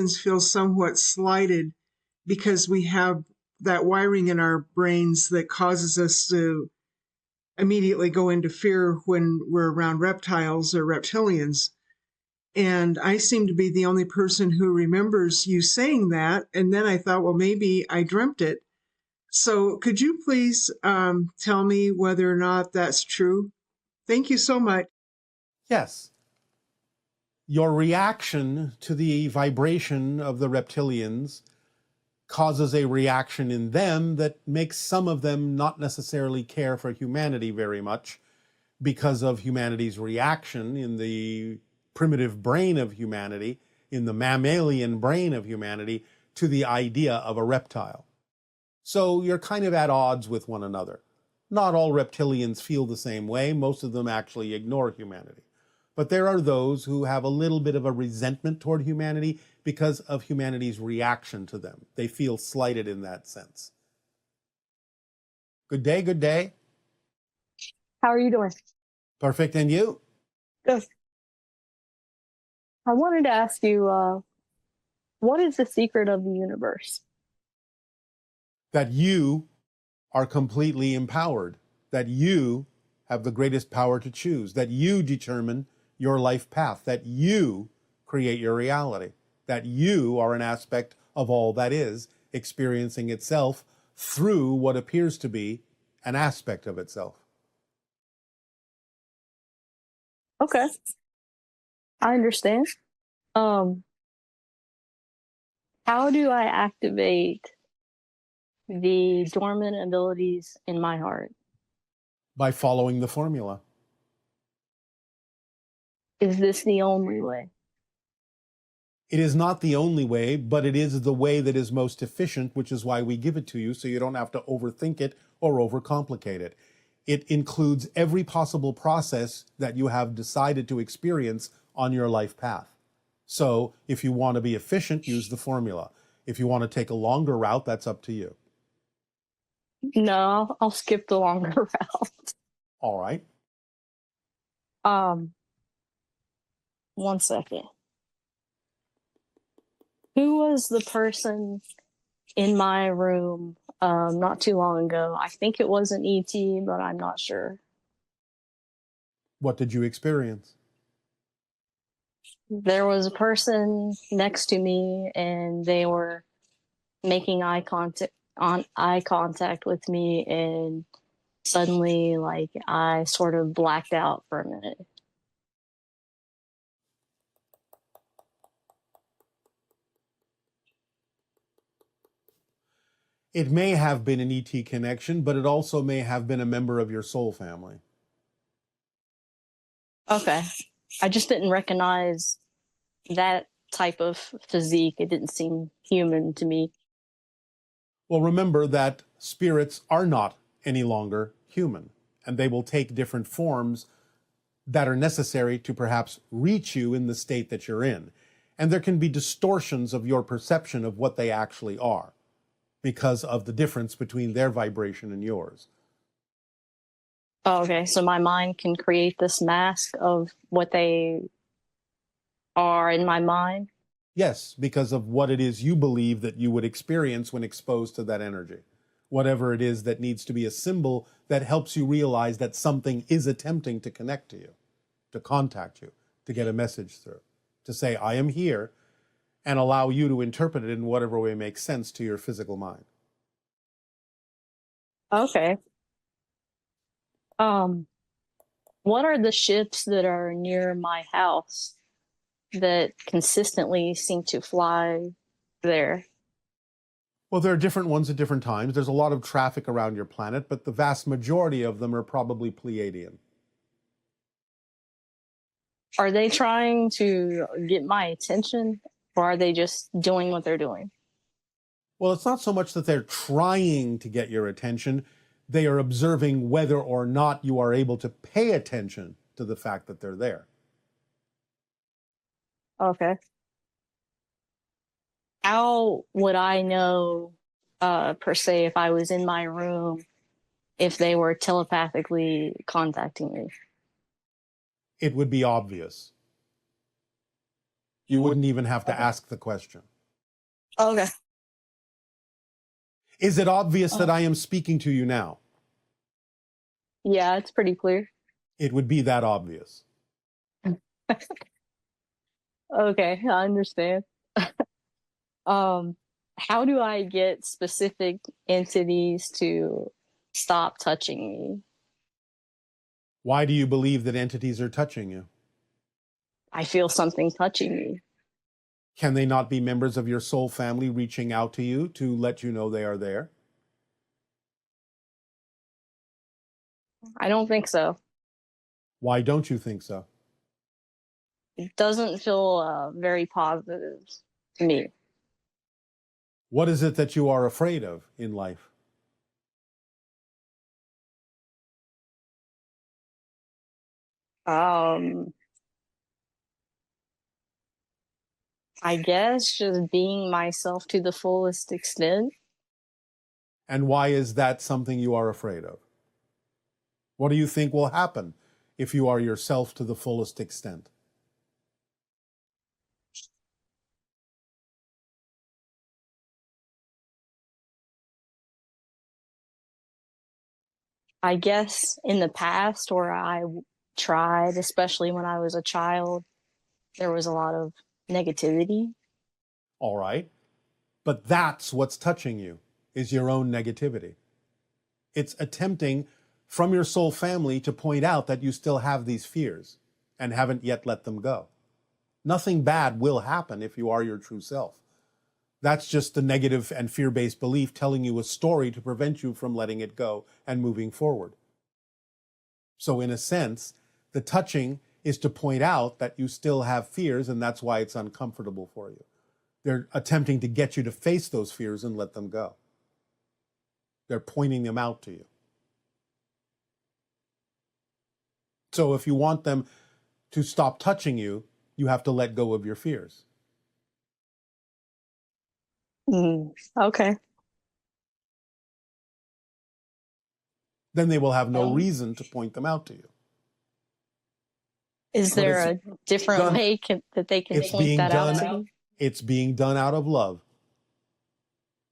reptilians feel somewhat slighted because we have that wiring in our brains that causes us to immediately go into fear when we're around reptiles or reptilians. And I seem to be the only person who remembers you saying that. And then I thought, well, maybe I dreamt it. So could you please tell me whether or not that's true? Thank you so much. Yes. Your reaction to the vibration of the reptilians causes a reaction in them that makes some of them not necessarily care for humanity very much because of humanity's reaction in the primitive brain of humanity, in the mammalian brain of humanity, to the idea of a reptile. So you're kind of at odds with one another. Not all reptilians feel the same way. Most of them actually ignore humanity. But there are those who have a little bit of a resentment toward humanity because of humanity's reaction to them. They feel slighted in that sense. Good day, good day. How are you doing? Perfect, and you? Good. I wanted to ask you, what is the secret of the universe? That you are completely empowered, that you have the greatest power to choose, that you determine your life path, that you create your reality, that you are an aspect of all that is, experiencing itself through what appears to be an aspect of itself. Okay, I understand. How do I activate the dormant abilities in my heart? By following the formula. Is this the only way? It is not the only way, but it is the way that is most efficient, which is why we give it to you, so you don't have to overthink it or overcomplicate it. It includes every possible process that you have decided to experience on your life path. So if you want to be efficient, use the formula. If you want to take a longer route, that's up to you. No, I'll skip the longer route. All right. 1 second. Who was the person in my room not too long ago? I think it was an ET, but I'm not sure. What did you experience? There was a person next to me, and they were making eye contact with me, and suddenly, like, I sort of blacked out for a minute. It may have been an ET connection, but it also may have been a member of your soul family. Okay. I just didn't recognize that type of physique. It didn't seem human to me. Well, remember that spirits are not any longer human, and they will take different forms that are necessary to perhaps reach you in the state that you're in. And there can be distortions of your perception of what they actually are because of the difference between their vibration and yours. Oh, okay, so my mind can create this mask of what they are in my mind? Yes, because of what it is you believe that you would experience when exposed to that energy. Whatever it is that needs to be a symbol that helps you realize that something is attempting to connect to you, to contact you, to get a message through, to say, I am here, and allow you to interpret it in whatever way makes sense to your physical mind. Okay. What are the ships that are near my house that consistently seem to fly there? Well, there are different ones at different times. There's a lot of traffic around your planet, but the vast majority of them are probably Pleiadian. Are they trying to get my attention, or are they just doing what they're doing? Well, it's not so much that they're trying to get your attention. They are observing whether or not you are able to pay attention to the fact that they're there. Okay. How would I know, per se, if I was in my room, if they were telepathically contacting me? It would be obvious. You wouldn't even have to ask the question. Okay. Is it obvious that I am speaking to you now? Yeah, it's pretty clear. It would be that obvious. Okay, I understand. Um, how do I get specific entities to stop touching me? Why do you believe that entities are touching you? I feel something touching me. Can they not be members of your soul family reaching out to you to let you know they are there? I don't think so. Why don't you think so? It doesn't feel very positive to me. What is it that you are afraid of in life? Um, I guess just being myself to the fullest extent. And why is that something you are afraid of? What do you think will happen if you are yourself to the fullest extent? I guess in the past where tried, especially when I was a child, there was a lot of negativity. All right. But that's what's touching you, is your own negativity. It's attempting from your soul family to point out that you still have these fears and haven't yet let them go. Nothing bad will happen if you are your true self. That's just the negative and fear-based belief telling you a story to prevent you from letting it go and moving forward. So in a sense, the touching is to point out that you still have fears, and that's why it's uncomfortable for you. They're attempting to get you to face those fears and let them go. They're pointing them out to you. So if you want them to stop touching you, you have to let go of your fears. Okay. Then they will have no Um, reason to point them out to you. is But there a different done, way that they can point that out to me? It's being done out of love.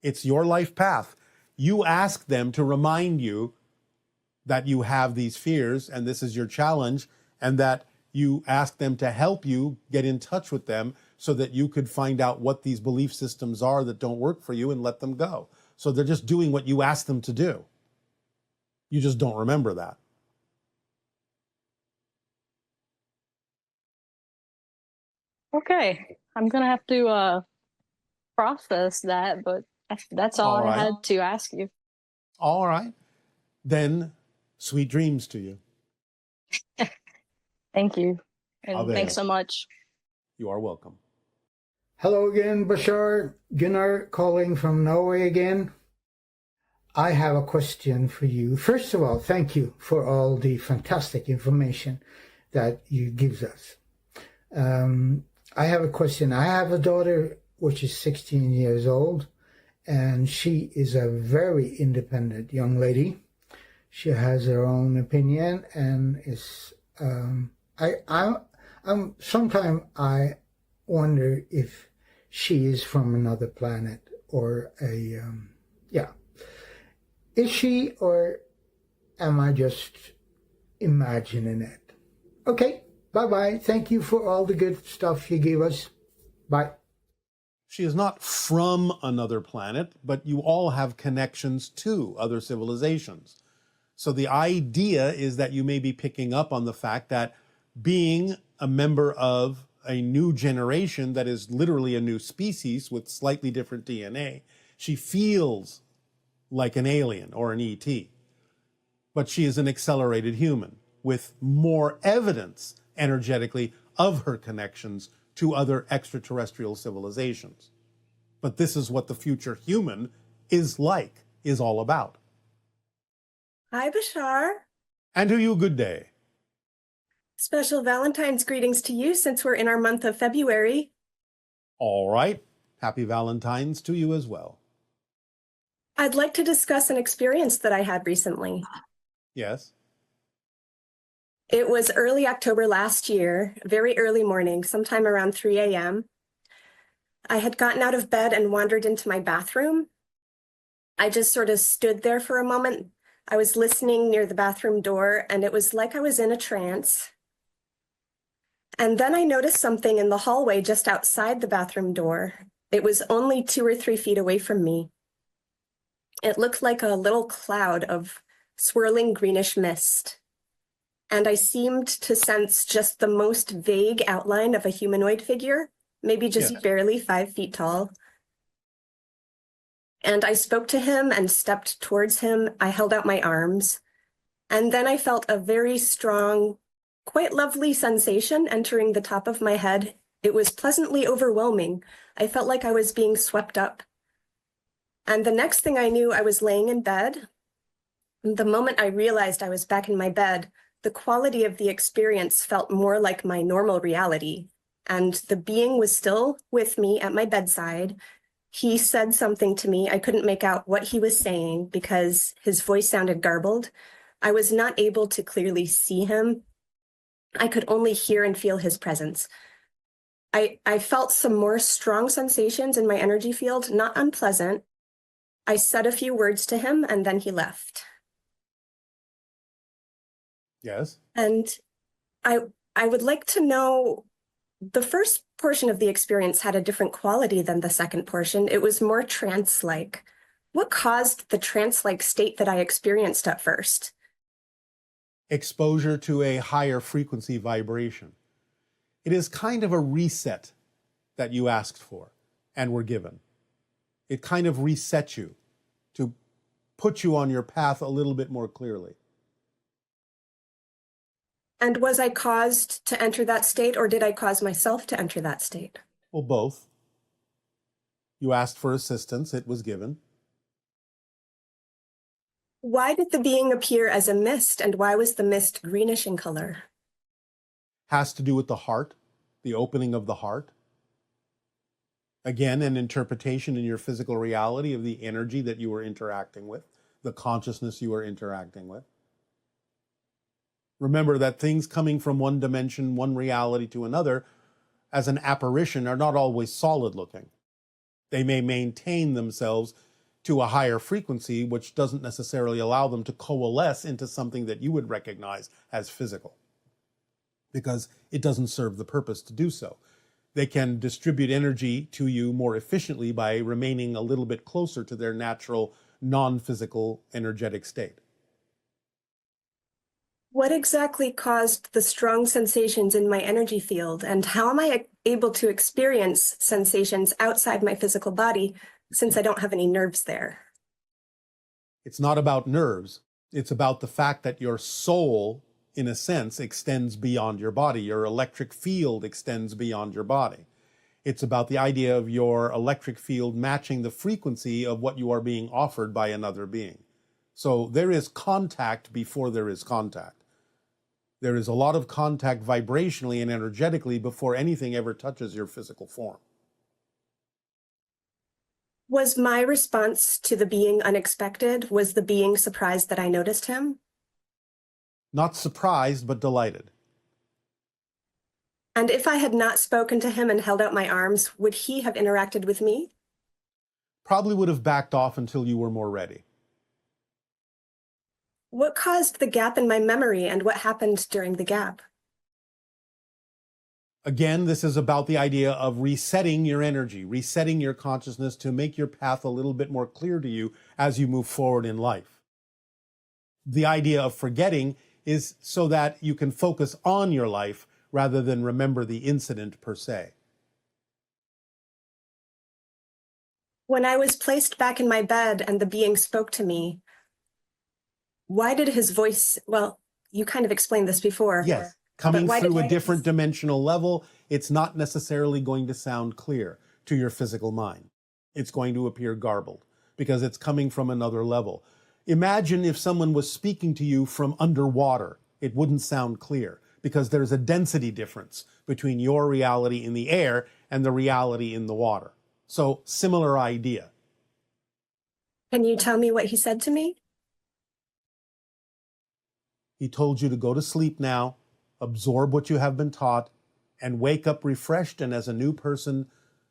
It's your life path. You ask them to remind you that you have these fears and this is your challenge, and that you ask them to help you get in touch with them so that you could find out what these belief systems are that don't work for you and let them go. So they're just doing what you ask them to do. You just don't remember that. Okay. I'm going to have to process that, but that's all All I right. had to ask you. All right. Then sweet dreams to you. Thank you. And thanks Aveo. so much. You are welcome. Hello again, Bashar. Gunnar calling from Norway again. I have a question for you. First of all, thank you for all the fantastic information that you gives us. I have a question. I have a daughter which is 16 years old, and she is a very independent young lady. She has her own opinion and is. Sometimes I wonder if she is from another planet or yeah. Is she, or am I just imagining it? Okay, bye-bye. Thank you for all the good stuff you gave us. Bye. She is not from another planet, but you all have connections to other civilizations. So the idea is that you may be picking up on the fact that being a member of a new generation that is literally a new species with slightly different DNA, she feels like an alien or an ET. But she is an accelerated human with more evidence energetically of her connections to other extraterrestrial civilizations. But this is what the future human is like, is all about. Hi, Bashar. And to you, good day. Special Valentine's greetings to you since we're in our month of February. All right. Happy Valentine's to you as well. I'd like to discuss an experience that I had recently. Yes. It was early October last year, very early morning, sometime around 3 a.m. I had gotten out of bed and wandered into my bathroom. I just sort of stood there for a moment. I was listening near the bathroom door, and it was like I was in a trance. And then I noticed something in the hallway just outside the bathroom door. It was only 2 or 3 feet away from me. It looked like a little cloud of swirling greenish mist. And I seemed to sense just the most vague outline of a humanoid figure, maybe just Yes. barely 5 feet tall. And I spoke to him and stepped towards him. I held out my arms. And then I felt a very strong, quite lovely sensation entering the top of my head. It was pleasantly overwhelming. I felt like I was being swept up. And the next thing I knew, I was laying in bed. And the moment I realized I was back in my bed, the quality of the experience felt more like my normal reality. And the being was still with me at my bedside. He said something to me. I couldn't make out what he was saying because his voice sounded garbled. I was not able to clearly see him. I could only hear and feel his presence. I felt some more strong sensations in my energy field, not unpleasant. I said a few words to him and then he left. Yes. And I would like to know, the first portion of the experience had a different quality than the second portion. It was more trance-like. What caused the trance-like state that I experienced at first? Exposure to a higher frequency vibration. It is kind of a reset that you asked for and were given. It kind of resets you to put you on your path a little bit more clearly. And was I caused to enter that state, or did I cause myself to enter that state? Well, both. You asked for assistance, it was given. Why did the being appear as a mist, and why was the mist greenish in color? Has to do with the heart, the opening of the heart. Again, an interpretation in your physical reality of the energy that you were interacting with, the consciousness you were interacting with. Remember that things coming from one dimension, one reality to another, as an apparition, are not always solid looking. They may maintain themselves to a higher frequency, which doesn't necessarily allow them to coalesce into something that you would recognize as physical, because it doesn't serve the purpose to do so. They can distribute energy to you more efficiently by remaining a little bit closer to their natural, non-physical, energetic state. What exactly caused the strong sensations in my energy field, and how am I able to experience sensations outside my physical body since I don't have any nerves there? It's not about nerves. It's about the fact that your soul, in a sense, extends beyond your body. Your electric field extends beyond your body. It's about the idea of your electric field matching the frequency of what you are being offered by another being. So there is contact before there is contact. There is a lot of contact vibrationally and energetically before anything ever touches your physical form. Was my response to the being unexpected? Was the being surprised that I noticed him? Not surprised, but delighted. And if I had not spoken to him and held out my arms, would he have interacted with me? Probably would have backed off until you were more ready. What caused the gap in my memory, and what happened during the gap? Again, this is about the idea of resetting your energy, resetting your consciousness to make your path a little bit more clear to you as you move forward in life. The idea of forgetting is so that you can focus on your life rather than remember the incident per se. When I was placed back in my bed and the being spoke to me, why did his voice, well, you kind of explained this before. Yes, coming why through did a I- different dimensional level, it's not necessarily going to sound clear to your physical mind. It's going to appear garbled because it's coming from another level. Imagine if someone was speaking to you from underwater. It wouldn't sound clear because there's a density difference between your reality in the air and the reality in the water. So, similar idea. Can you tell me what he said to me? He told you to go to sleep now, absorb what you have been taught, and wake up refreshed and as a new person,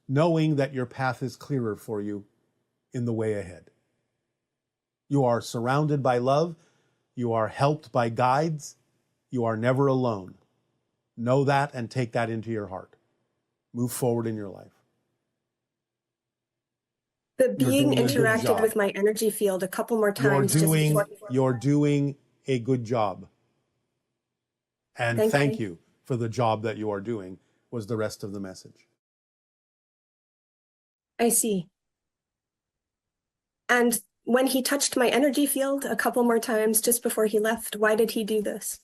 knowing that your path is clearer for you in the way ahead. You are surrounded by love. You are helped by guides. You are never alone. Know that and take that into your heart. Move forward in your life. The being doing a good interacted job. with my energy field a couple more You're times. doing a good job. And thank you. you for the job that you are doing, was the rest of the message. I see. And when he touched my energy field a couple more times just before he left, why did he do this?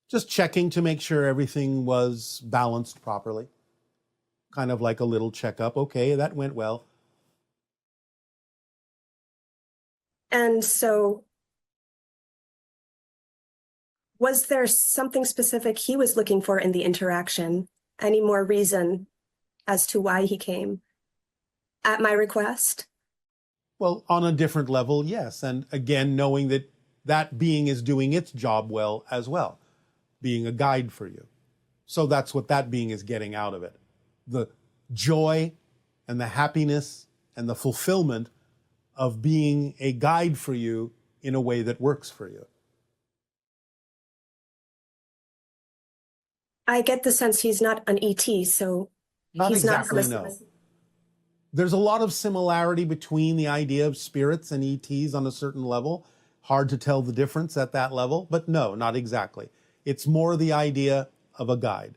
Just checking to make sure everything was balanced properly. Kind of like a little checkup. Okay, that went well. And so, was there something specific he was looking for in the interaction? Any more reason as to why he came at my request? Well, on a different level, yes. And again, knowing that that being is doing its job well as well, being a guide for you. So that's what that being is getting out of it. The joy and the happiness and the fulfillment of being a guide for you in a way that works for you. I get the sense he's not an ET, so Not he's exactly, not. no. There's a lot of similarity between the idea of spirits and ETs on a certain level. Hard to tell the difference at that level, but no, not exactly. It's more the idea of a guide.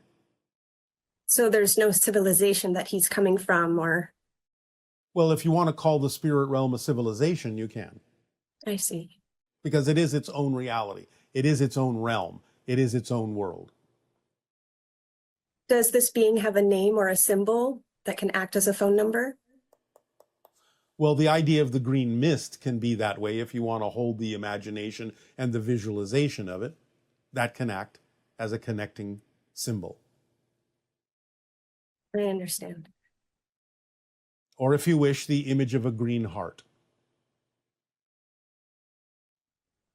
So there's no civilization that he's coming from, or... Well, if you want to call the spirit realm a civilization, you can. I see. Because it is its own reality. It is its own realm. It is its own world. Does this being have a name or a symbol that can act as a phone number? Well, the idea of the green mist can be that way if you want to hold the imagination and the visualization of it. That can act as a connecting symbol. I understand. Or if you wish, the image of a green heart.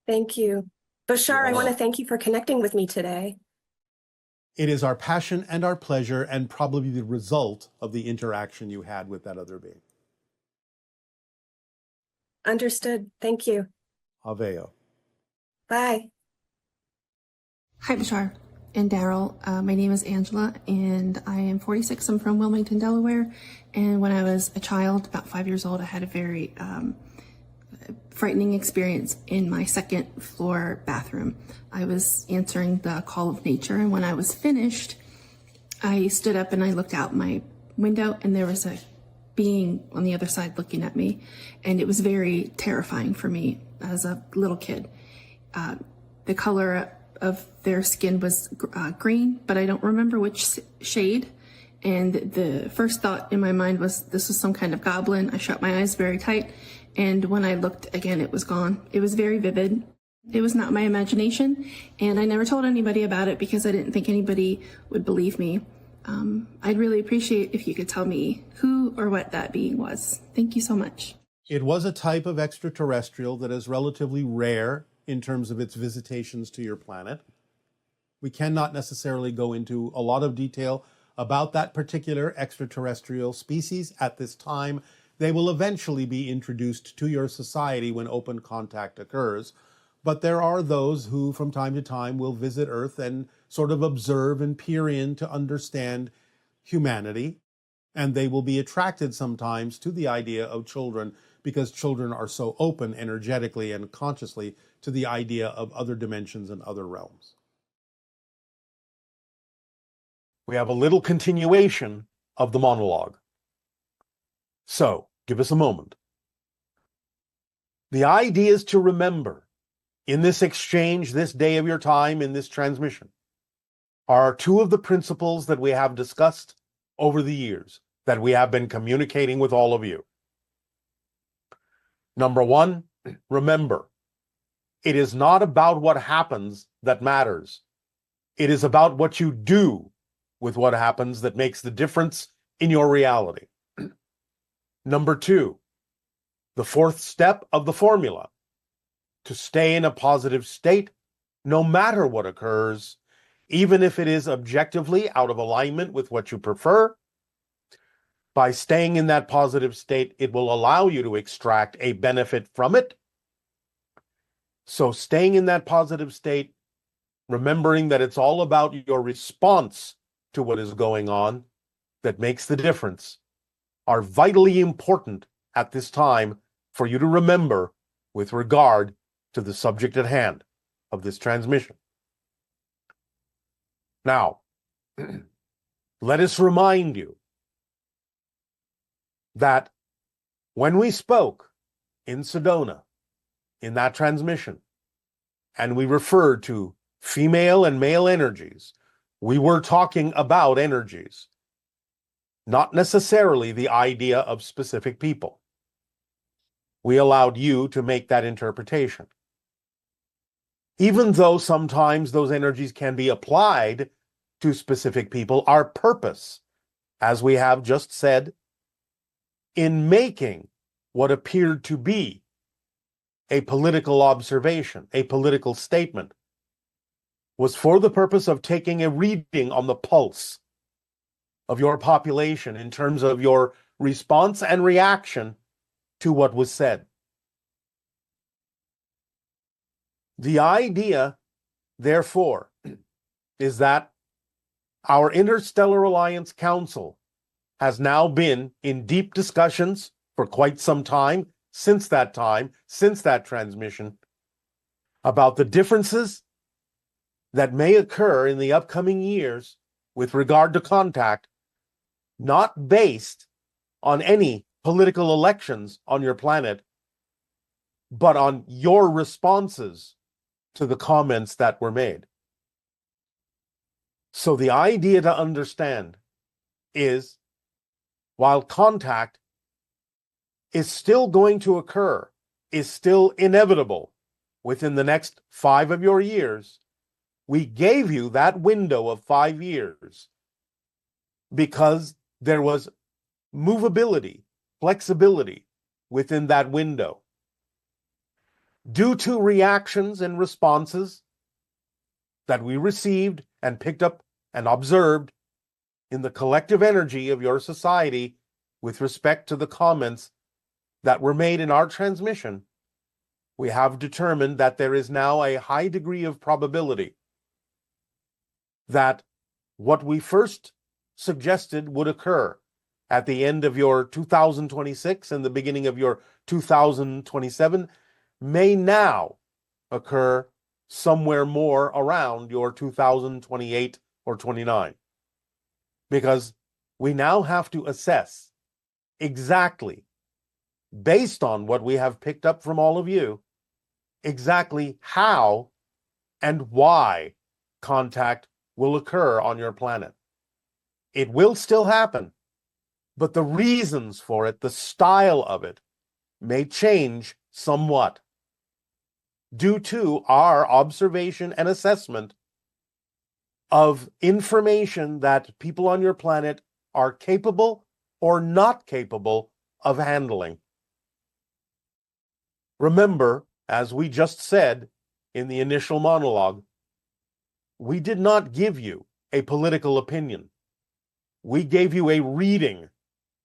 Thank you. Bashar, I want to thank you for connecting with me today. It is our passion and our pleasure, and probably the result of the interaction you had with that other being. Understood. Thank you. Aveo. Bye. Hi, Bashar and Darryl. My name is Angela, and I am 46. I'm from Wilmington, Delaware. And when I was a child, about 5 years old, I had a very frightening experience in my second floor bathroom. I was answering the call of nature, and when I was finished, I stood up and I looked out my window, and there was a being on the other side looking at me, and it was very terrifying for me as a little kid. The color of their skin was green, but I don't remember which shade. And the first thought in my mind was this was some kind of goblin. I shut my eyes very tight, and when I looked again, it was gone. It was very vivid. It was not my imagination, and I never told anybody about it because I didn't think anybody would believe me. I'd really appreciate if you could tell me who or what that being was. Thank you so much. It was a type of extraterrestrial that is relatively rare in terms of its visitations to your planet. We cannot necessarily go into a lot of detail about that particular extraterrestrial species at this time. They will eventually be introduced to your society when open contact occurs. But there are those who from time to time will visit Earth and sort of observe and peer in to understand humanity. And they will be attracted sometimes to the idea of children because children are so open energetically and consciously to the idea of other dimensions and other realms. We have a little continuation of the monologue. So, give us a moment. The idea is to remember, in this exchange, this day of your time, in this transmission, are two of the principles that we have discussed over the years, that we have been communicating with all of you. Number one, remember, it is not about what happens that matters. It is about what you do with what happens that makes the difference in your reality. Number two, the fourth step of the formula, to stay in a positive state no matter what occurs, even if it is objectively out of alignment with what you prefer. By staying in that positive state, it will allow you to extract a benefit from it. So staying in that positive state, remembering that it's all about your response to what is going on that makes the difference, are vitally important at this time for you to remember with regard to the subject at hand of this transmission. Now, let us remind you that when we spoke in Sedona, in that transmission, and we referred to female and male energies, we were talking about energies, not necessarily the idea of specific people. We allowed you to make that interpretation. Even though sometimes those energies can be applied to specific people, our purpose, as we have just said, in making what appeared to be a political observation, a political statement, was for the purpose of taking a reading on the pulse of your population in terms of your response and reaction to what was said. The idea, therefore, is that our Interstellar Alliance Council has now been in deep discussions for quite some time, since that transmission, about the differences that may occur in the upcoming years with regard to contact, not based on any political elections on your planet, but on your responses to the comments that were made. So the idea to understand is, while contact is still going to occur, is still inevitable within the next 5 of your years, we gave you that window of 5 years because there was movability, flexibility within that window. Due to reactions and responses that we received and picked up and observed in the collective energy of your society with respect to the comments that were made in our transmission, we have determined that there is now a high degree of probability that what we first suggested would occur at the end of your 2026 and the beginning of your 2027 may now occur somewhere more around your 2028 or 29. Because we now have to assess exactly, based on what we have picked up from all of you, exactly how and why contact will occur on your planet. It will still happen, but the reasons for it, the style of it, may change somewhat due to our observation and assessment of information that people on your planet are capable or not capable of handling. Remember, as we just said in the initial monologue, we did not give you a political opinion. We gave you a reading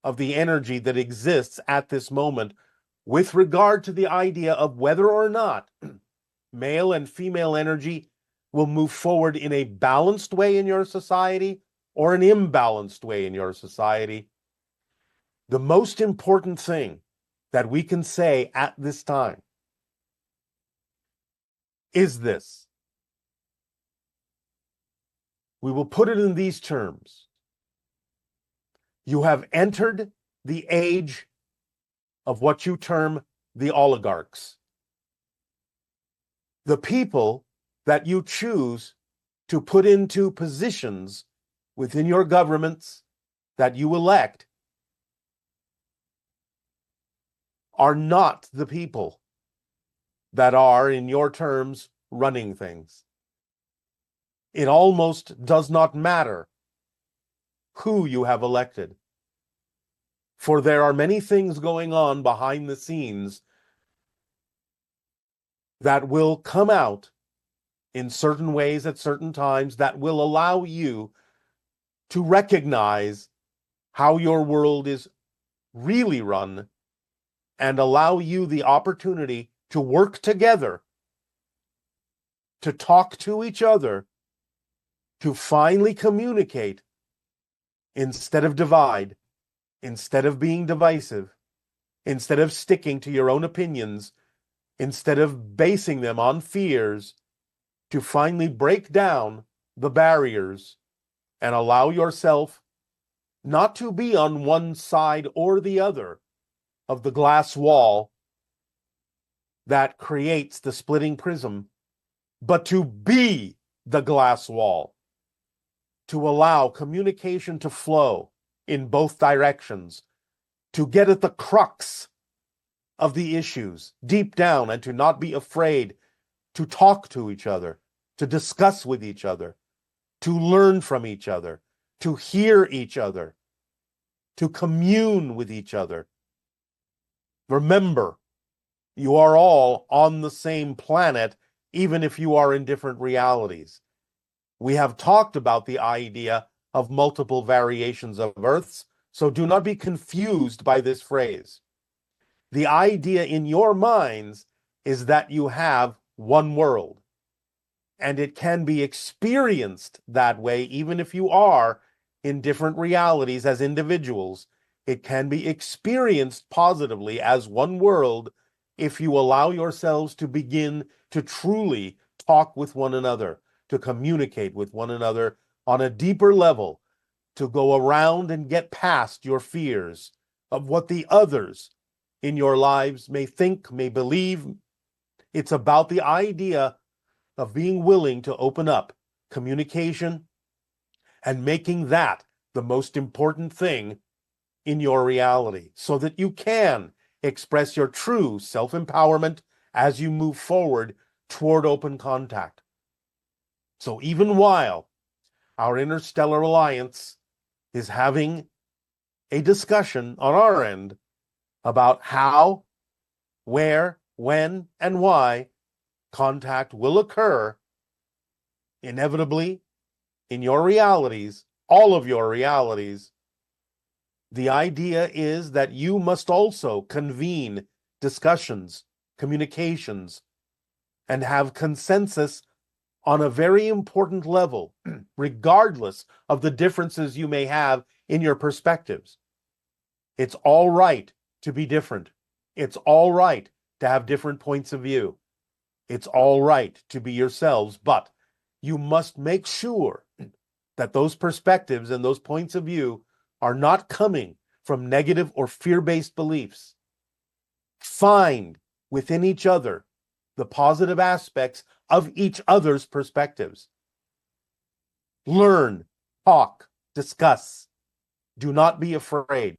of the energy that exists at this moment with regard to the idea of whether or not male and female energy will move forward in a balanced way in your society or an imbalanced way in your society. The most important thing that we can say at this time is this. We will put it in these terms. You have entered the age of what you term the oligarchs. The people that you choose to put into positions within your governments that you elect are not the people that are, in your terms, running things. It almost does not matter who you have elected, for there are many things going on behind the scenes that will come out in certain ways at certain times that will allow you to recognize how your world is really run, and allow you the opportunity to work together, to talk to each other, to finally communicate instead of divide, instead of being divisive, instead of sticking to your own opinions, instead of basing them on fears, to finally break down the barriers and allow yourself not to be on one side or the other of the glass wall that creates the splitting prism, but to be the glass wall, to allow communication to flow in both directions, to get at the crux of the issues deep down, and to not be afraid to talk to each other, to discuss with each other, to learn from each other, to hear each other, to commune with each other. Remember, you are all on the same planet, even if you are in different realities. We have talked about the idea of multiple variations of Earths, so do not be confused by this phrase. The idea in your minds is that you have one world, and it can be experienced that way even if you are in different realities as individuals. It can be experienced positively as one world if you allow yourselves to begin to truly talk with one another, to communicate with one another on a deeper level, to go around and get past your fears of what the others in your lives may think, may believe. It's about the idea of being willing to open up communication and making that the most important thing in your reality, so that you can express your true self-empowerment as you move forward toward open contact. So even while our Interstellar Alliance is having a discussion on our end about how, where, when, and why contact will occur, inevitably, in your realities, all of your realities, the idea is that you must also convene discussions, communications, and have consensus on a very important level, regardless of the differences you may have in your perspectives. It's all right to be different. It's all right to have different points of view. It's all right to be yourselves, but you must make sure that those perspectives and those points of view are not coming from negative or fear-based beliefs. Find within each other the positive aspects of each other's perspectives. Learn, talk, discuss. Do not be afraid.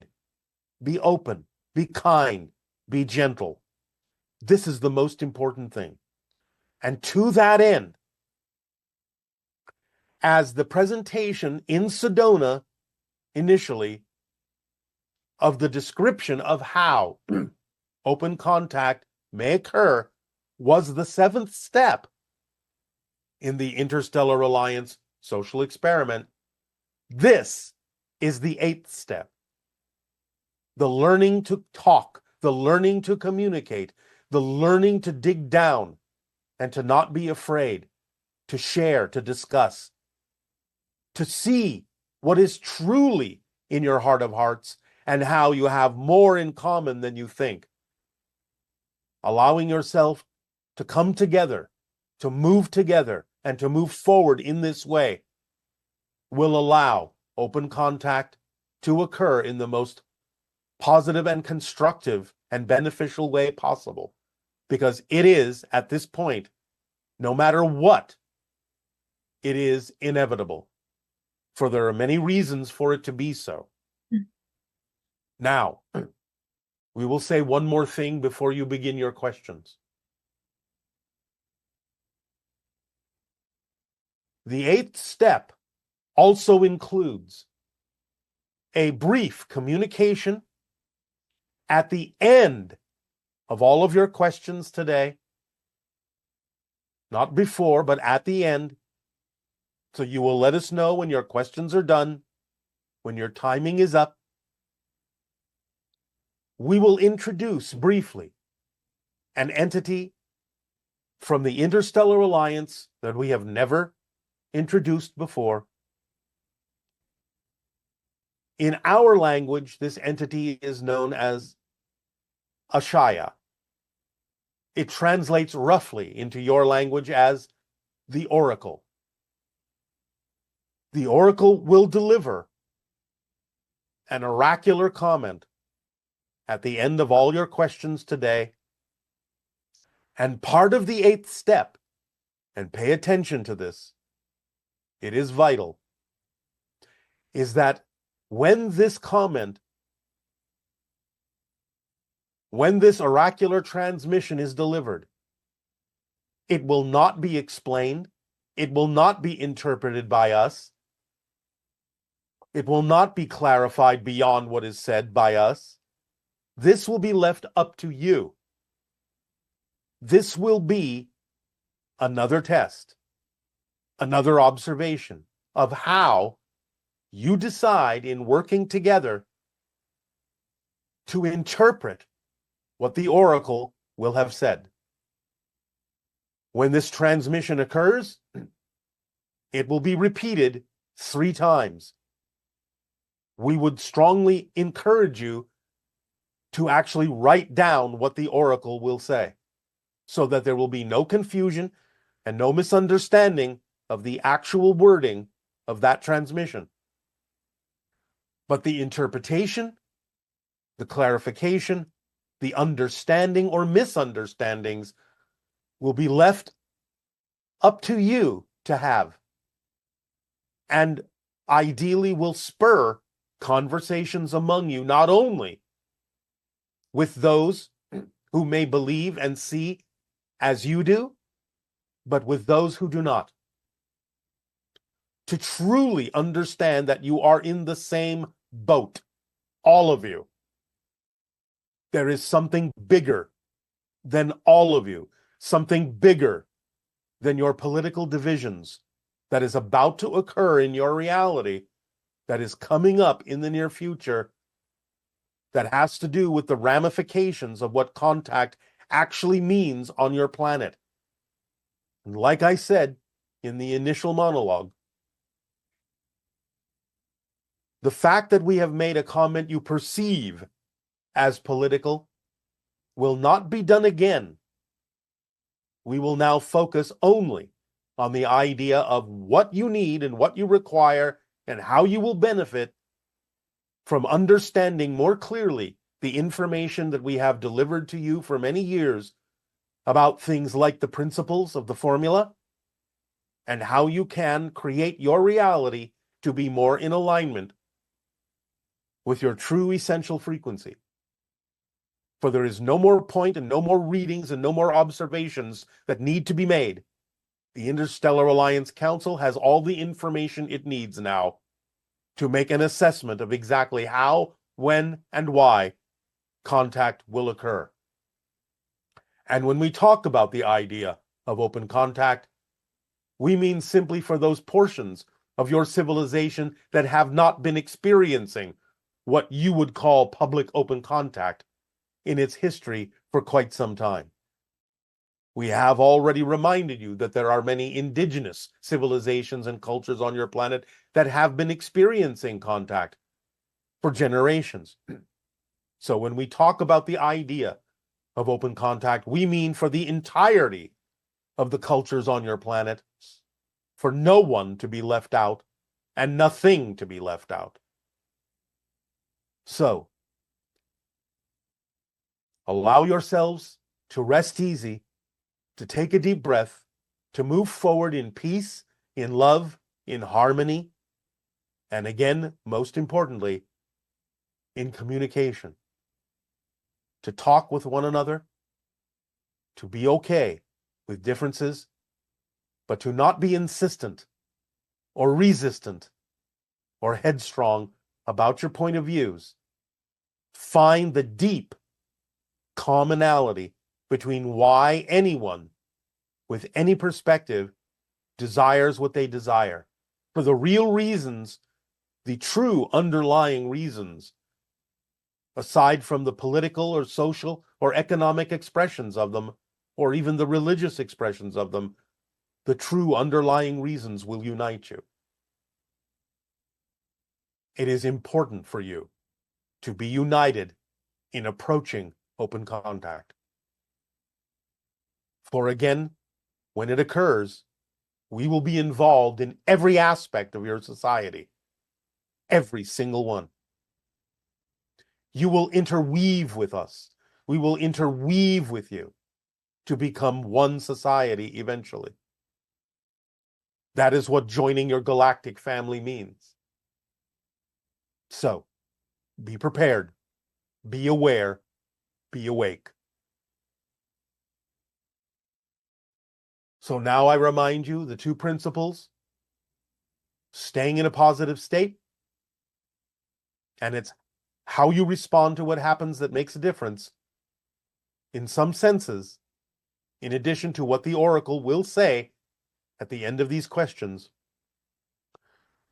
Be open, be kind, be gentle. This is the most important thing. And to that end, as the presentation in Sedona initially of the description of how open contact may occur was the 7th step in the Interstellar Alliance social experiment, this is the 8th step. The learning to talk, the learning to communicate, the learning to dig down and to not be afraid, to share, to discuss, to see what is truly in your heart of hearts and how you have more in common than you think. Allowing yourself to come together, to move together, and to move forward in this way will allow open contact to occur in the most positive and constructive and beneficial way possible. Because it is, at this point, no matter what, it is inevitable. For there are many reasons for it to be so. Now, we will say one more thing before you begin your questions. The 8th step also includes a brief communication at the end of all of your questions today. Not before, but at the end. So you will let us know when your questions are done, when your timing is up, we will introduce briefly an entity from the Interstellar Alliance that we have never introduced before. In our language, this entity is known as Ashaya. It translates roughly into your language as the Oracle. The Oracle will deliver an oracular comment at the end of all your questions today. And part of the 8th step, and pay attention to this, it is vital, is that when this oracular transmission is delivered, it will not be explained, it will not be interpreted by us, it will not be clarified beyond what is said by us. This will be left up to you. This will be another test, another observation of how you decide in working together to interpret what the Oracle will have said. When this transmission occurs, it will be repeated 3 times. We would strongly encourage you to actually write down what the Oracle will say, so that there will be no confusion and no misunderstanding of the actual wording of that transmission. But the interpretation, the clarification, the understanding or misunderstandings will be left up to you to have, and ideally will spur conversations among you, not only with those who may believe and see as you do, but with those who do not. To truly understand that you are in the same boat, all of you. There is something bigger than all of you, something bigger than your political divisions that is about to occur in your reality, that is coming up in the near future, that has to do with the ramifications of what contact actually means on your planet. And like I said in the initial monologue, the fact that we have made a comment you perceive as political will not be done again. We will now focus only on the idea of what you need and what you require and how you will benefit from understanding more clearly the information that we have delivered to you for many years about things like the principles of the formula and how you can create your reality to be more in alignment with your true essential frequency. For there is no more point and no more readings and no more observations that need to be made. The Interstellar Alliance Council has all the information it needs now to make an assessment of exactly how, when, and why contact will occur. And when we talk about the idea of open contact, we mean simply for those portions of your civilization that have not been experiencing what you would call public open contact in its history for quite some time. We have already reminded you that there are many indigenous civilizations and cultures on your planet that have been experiencing contact for generations. So when we talk about the idea of open contact, we mean for the entirety of the cultures on your planet, for no one to be left out and nothing to be left out. So, allow yourselves to rest easy, to take a deep breath, to move forward in peace, in love, in harmony, and again, most importantly, in communication. To talk with one another, to be okay with differences, but to not be insistent or resistant or headstrong about your point of views. Find the deep commonality between why anyone with any perspective desires what they desire. For the real reasons, the true underlying reasons aside from the political or social or economic expressions of them, or even the religious expressions of them, the true underlying reasons will unite you. It is important for you to be united in approaching open contact. For again, when it occurs, we will be involved in every aspect of your society, every single one. You will interweave with us. We will interweave with you to become one society eventually. That is what joining your galactic family means. So, be prepared, be aware, be awake. So now I remind you the two principles: staying in a positive state, and it's how you respond to what happens that makes a difference. In some senses, in addition to what the oracle will say at the end of these questions,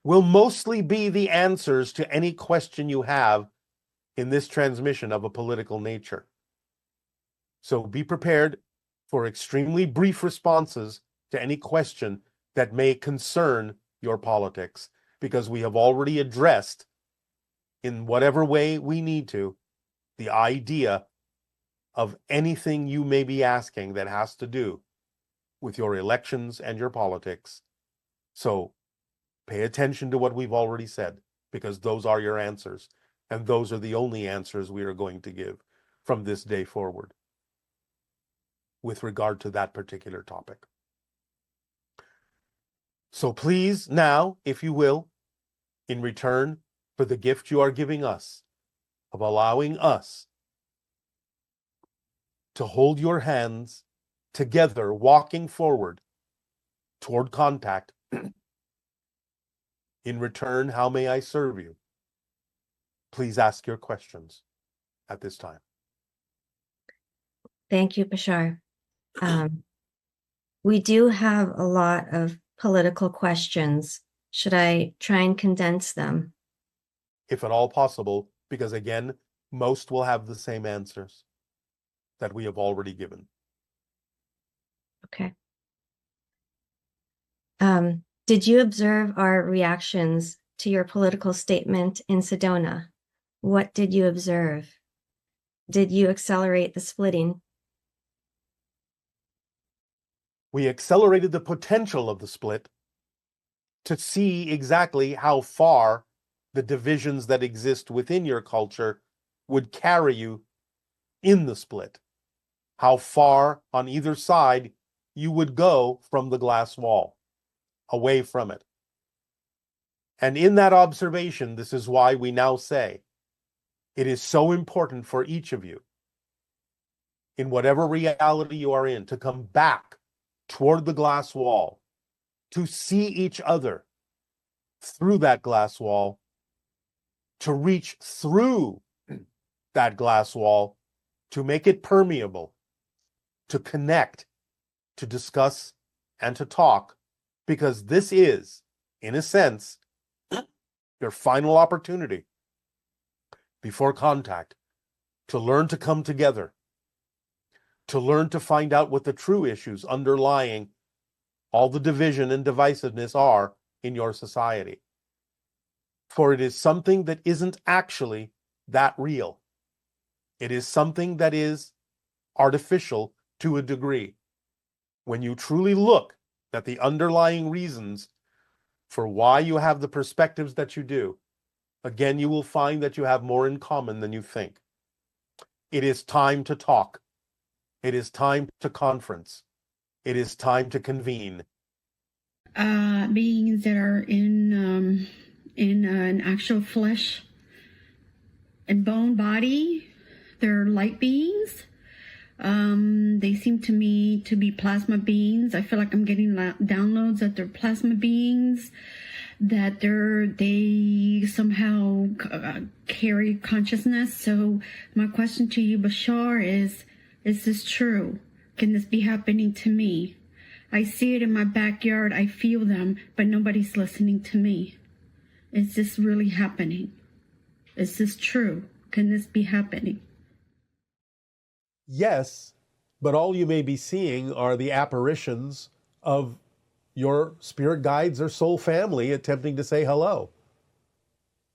will mostly be the answers to any question you have in this transmission of a political nature. So be prepared for extremely brief responses to any question that may concern your politics, because we have already addressed, in whatever way we need to, the idea of anything you may be asking that has to do with your elections and your politics. So pay attention to what we've already said, because those are your answers, and those are the only answers we are going to give from this day forward with regard to that particular topic. So please now, if you will, in return for the gift you are giving us of allowing us to hold your hands together, walking forward toward contact, in return, how may I serve you? Please ask your questions at this time. Thank you, Bashar. We do have a lot of political questions. Should I try and condense them? If at all possible, because again, most will have the same answers that we have already given. Okay. Did you observe our reactions to your political statement in Sedona? What did you observe? Did you accelerate the splitting? We accelerated the potential of the split to see exactly how far the divisions that exist within your culture would carry you in the split, how far on either side you would go from the glass wall, away from it. And in that observation, this is why we now say it is so important for each of you, in whatever reality you are in, to come back toward the glass wall, to see each other through that glass wall, to reach through that glass wall, to make it permeable, to connect, to discuss, and to talk, because this is, in a sense, your final opportunity before contact to learn to come together, to learn to find out what the true issues underlying all the division and divisiveness are in your society. For it is something that isn't actually that real. It is something that is artificial to a degree. When you truly look at the underlying reasons for why you have the perspectives that you do, again, you will find that you have more in common than you think. It is time to talk. It is time to conference. It is time to convene. Beings that are in an actual flesh and bone body, they're light beings. They seem to me to be plasma beings. I feel like I'm getting downloads that they're plasma beings, that they somehow carry consciousness. So my question to you, Bashar, is this true? Can this be happening to me? I see it in my backyard. I feel them, but nobody's listening to me. Is this really happening? Is this true? can this be happening? Yes, but all you may be seeing are the apparitions of your spirit guides or soul family attempting to say hello.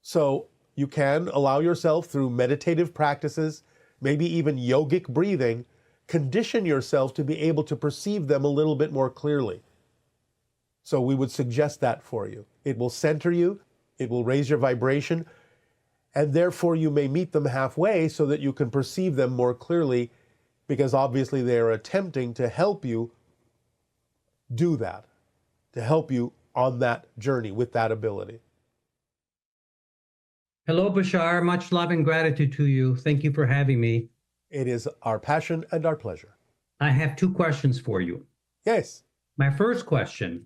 So you can allow yourself through meditative practices, maybe even yogic breathing, condition yourself to be able to perceive them a little bit more clearly. So we would suggest that for you. It will center you, it will raise your vibration, and therefore you may meet them halfway so that you can perceive them more clearly, because obviously they are attempting to help you do that, to help you on that journey with that ability. Hello, Bashar. Much love and gratitude to you. Thank you for having me. It is our passion and our pleasure. I have 2 questions for you. Yes. My first question,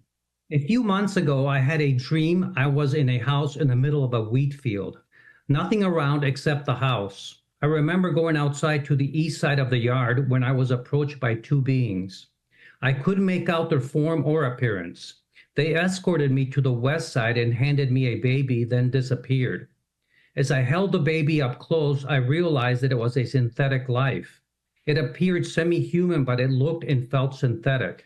a few months ago, I had a dream I was in a house in the middle of a wheat field. Nothing around except the house. I remember going outside to the east side of the yard when I was approached by 2 beings. I couldn't make out their form or appearance. They escorted me to the west side and handed me a baby, then disappeared. As I held the baby up close, I realized that it was a synthetic life. It appeared semi-human, but it looked and felt synthetic.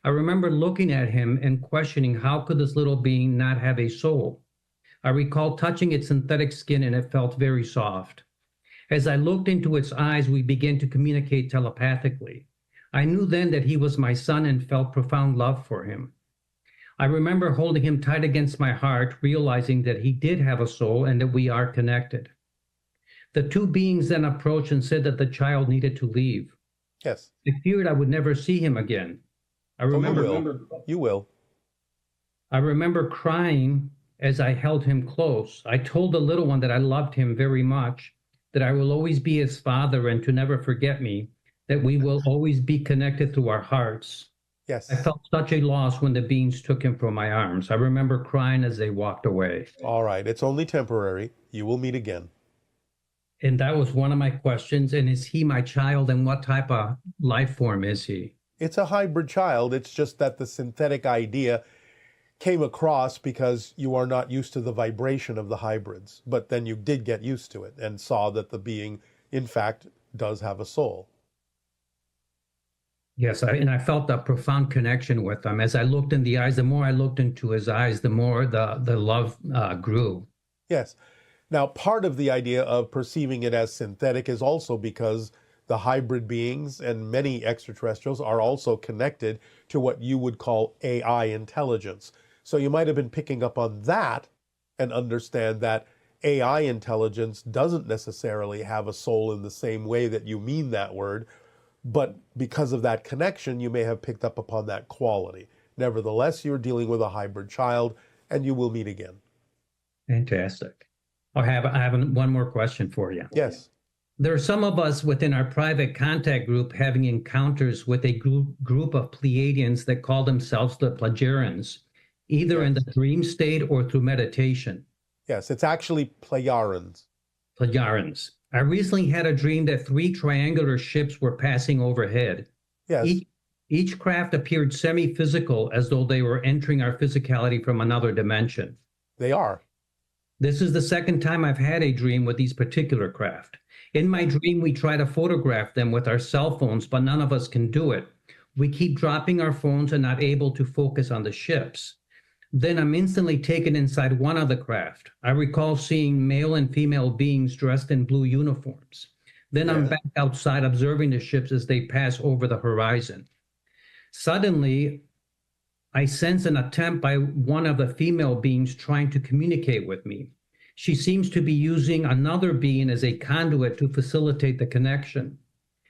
I remember looking at him and questioning how could this little being not have a soul. I recall touching its synthetic skin and it felt very soft. As I looked into its eyes, we began to communicate telepathically. I knew then that he was my son and felt profound love for him. I remember holding him tight against my heart, realizing that he did have a soul and that we are connected. The 2 beings then approached and said that the child needed to leave. Yes. I feared I would never see him again. You will. I remember crying as I held him close. I told the little one that I loved him very much, that I will always be his father and to never forget me, that we will always be connected through our hearts. Yes. I felt such a loss when the beings took him from my arms. I remember crying as they walked away. All right. It's only temporary. You will meet again. And that was one of my questions. And is he my child, and what type of life form is he? It's a hybrid child. It's just that the synthetic idea came across because you are not used to the vibration of the hybrids. But then you did get used to it and saw that the being, in fact, does have a soul. Yes, and I felt a profound connection with him. As I looked in the eyes, the more I looked into his eyes, the more the love grew. Yes. Now, part of the idea of perceiving it as synthetic is also because the hybrid beings and many extraterrestrials are also connected to what you would call AI intelligence. So you might have been picking up on that and understand that AI intelligence doesn't necessarily have a soul in the same way that you mean that word, but because of that connection, you may have picked up upon that quality. Nevertheless, you're dealing with a hybrid child, and you will meet again. Fantastic. I have one more question for you. Yes. There are some of us within our private contact group having encounters with a group of Pleiadians that call themselves the Plejarians, either in the dream state or through meditation. Yes, it's actually Plejarians. Plejarians. I recently had a dream that 3 triangular ships were passing overhead. Yes. Each craft appeared semi-physical, as though they were entering our physicality from another dimension. They are. This is the second time I've had a dream with these particular craft. In my dream, we try to photograph them with our cell phones, but none of us can do it. We keep dropping our phones and not able to focus on the ships. Then I'm instantly taken inside one of the craft. I recall seeing male and female beings dressed in blue uniforms. Then I'm back outside observing the ships as they pass over the horizon. Suddenly, I sense an attempt by one of the female beings trying to communicate with me. She seems to be using another being as a conduit to facilitate the connection.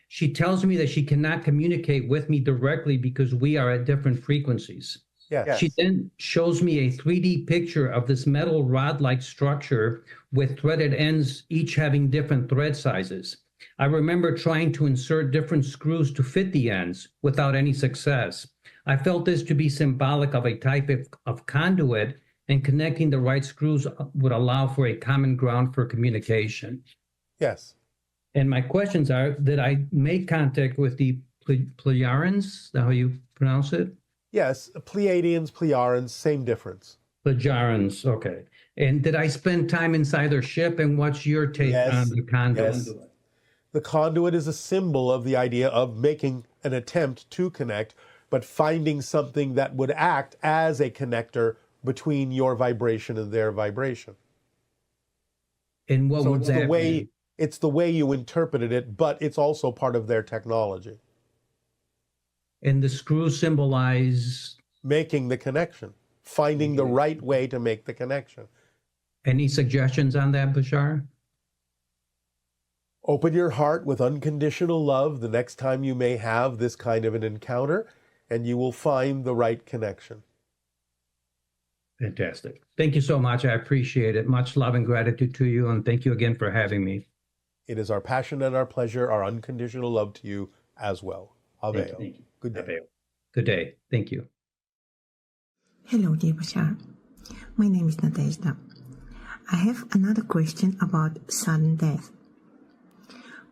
She tells me that she cannot communicate with me directly because we are at different frequencies. Yes. She then shows me a 3D picture of this metal rod-like structure with threaded ends, each having different thread sizes. I remember trying to insert different screws to fit the ends without any success. I felt this to be symbolic of a type of conduit, and connecting the right screws would allow for a common ground for communication. Yes. And my questions are, did I make contact with the Plejarians? Is that how you pronounce it? Yes, Pleiadians, Plejarians, same difference. Plejarians, okay. And did I spend time inside their ship? And what's your take on the conduit? Yes. The conduit is a symbol of the idea of making an attempt to connect, but finding something that would act as a connector between your vibration and their vibration. And what would that be? It's the way you interpreted it, but it's also part of their technology. And the screw symbolize? Making the connection, finding the right way to make the connection. Any suggestions on that, Bashar? Open your heart with unconditional love the next time you may have this kind of an encounter, and you will find the right connection. Fantastic. Thank you so much. I appreciate it. Much love and gratitude to you, and thank you again for having me. It is our passion and our pleasure, our unconditional love to you as well. Aveo. Thank you. Good day. Aveo. Good day. Thank you. Hello, dear Bashar. My name is Nadezhda. I have another question about sudden death.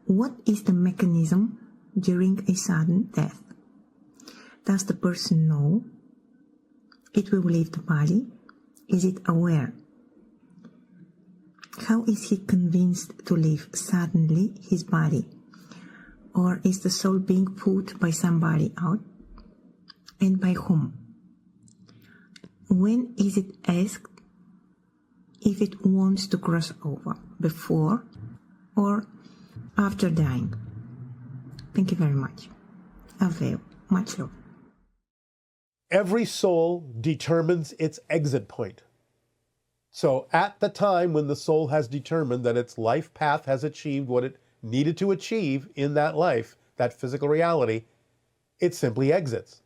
What is the mechanism during a sudden death? Does the person know it will leave the body? Is it aware? How is he convinced to leave suddenly his body? Or is the soul being put by somebody out? And by whom? When is it asked if it wants to cross over, before or after dying? Thank you very much. Aveo. Much love. Every soul determines its exit point. So at the time when the soul has determined that its life path has achieved what it needed to achieve in that life, that physical reality, it simply exits.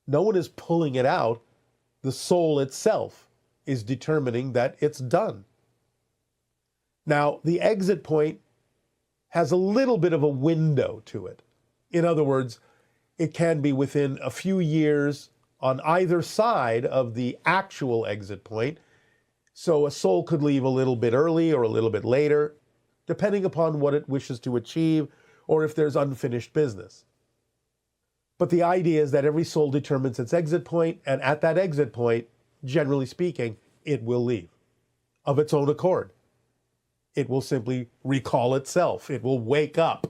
No one is pulling it out. The soul itself is determining that it's done. Now, the exit point has a little bit of a window to it. In other words, it can be within a few years on either side of the actual exit point. So a soul could leave a little bit early or a little bit later, depending upon what it wishes to achieve or if there's unfinished business. But the idea is that every soul determines its exit point, and at that exit point, generally speaking, it will leave of its own accord. It will simply recall itself. It will wake up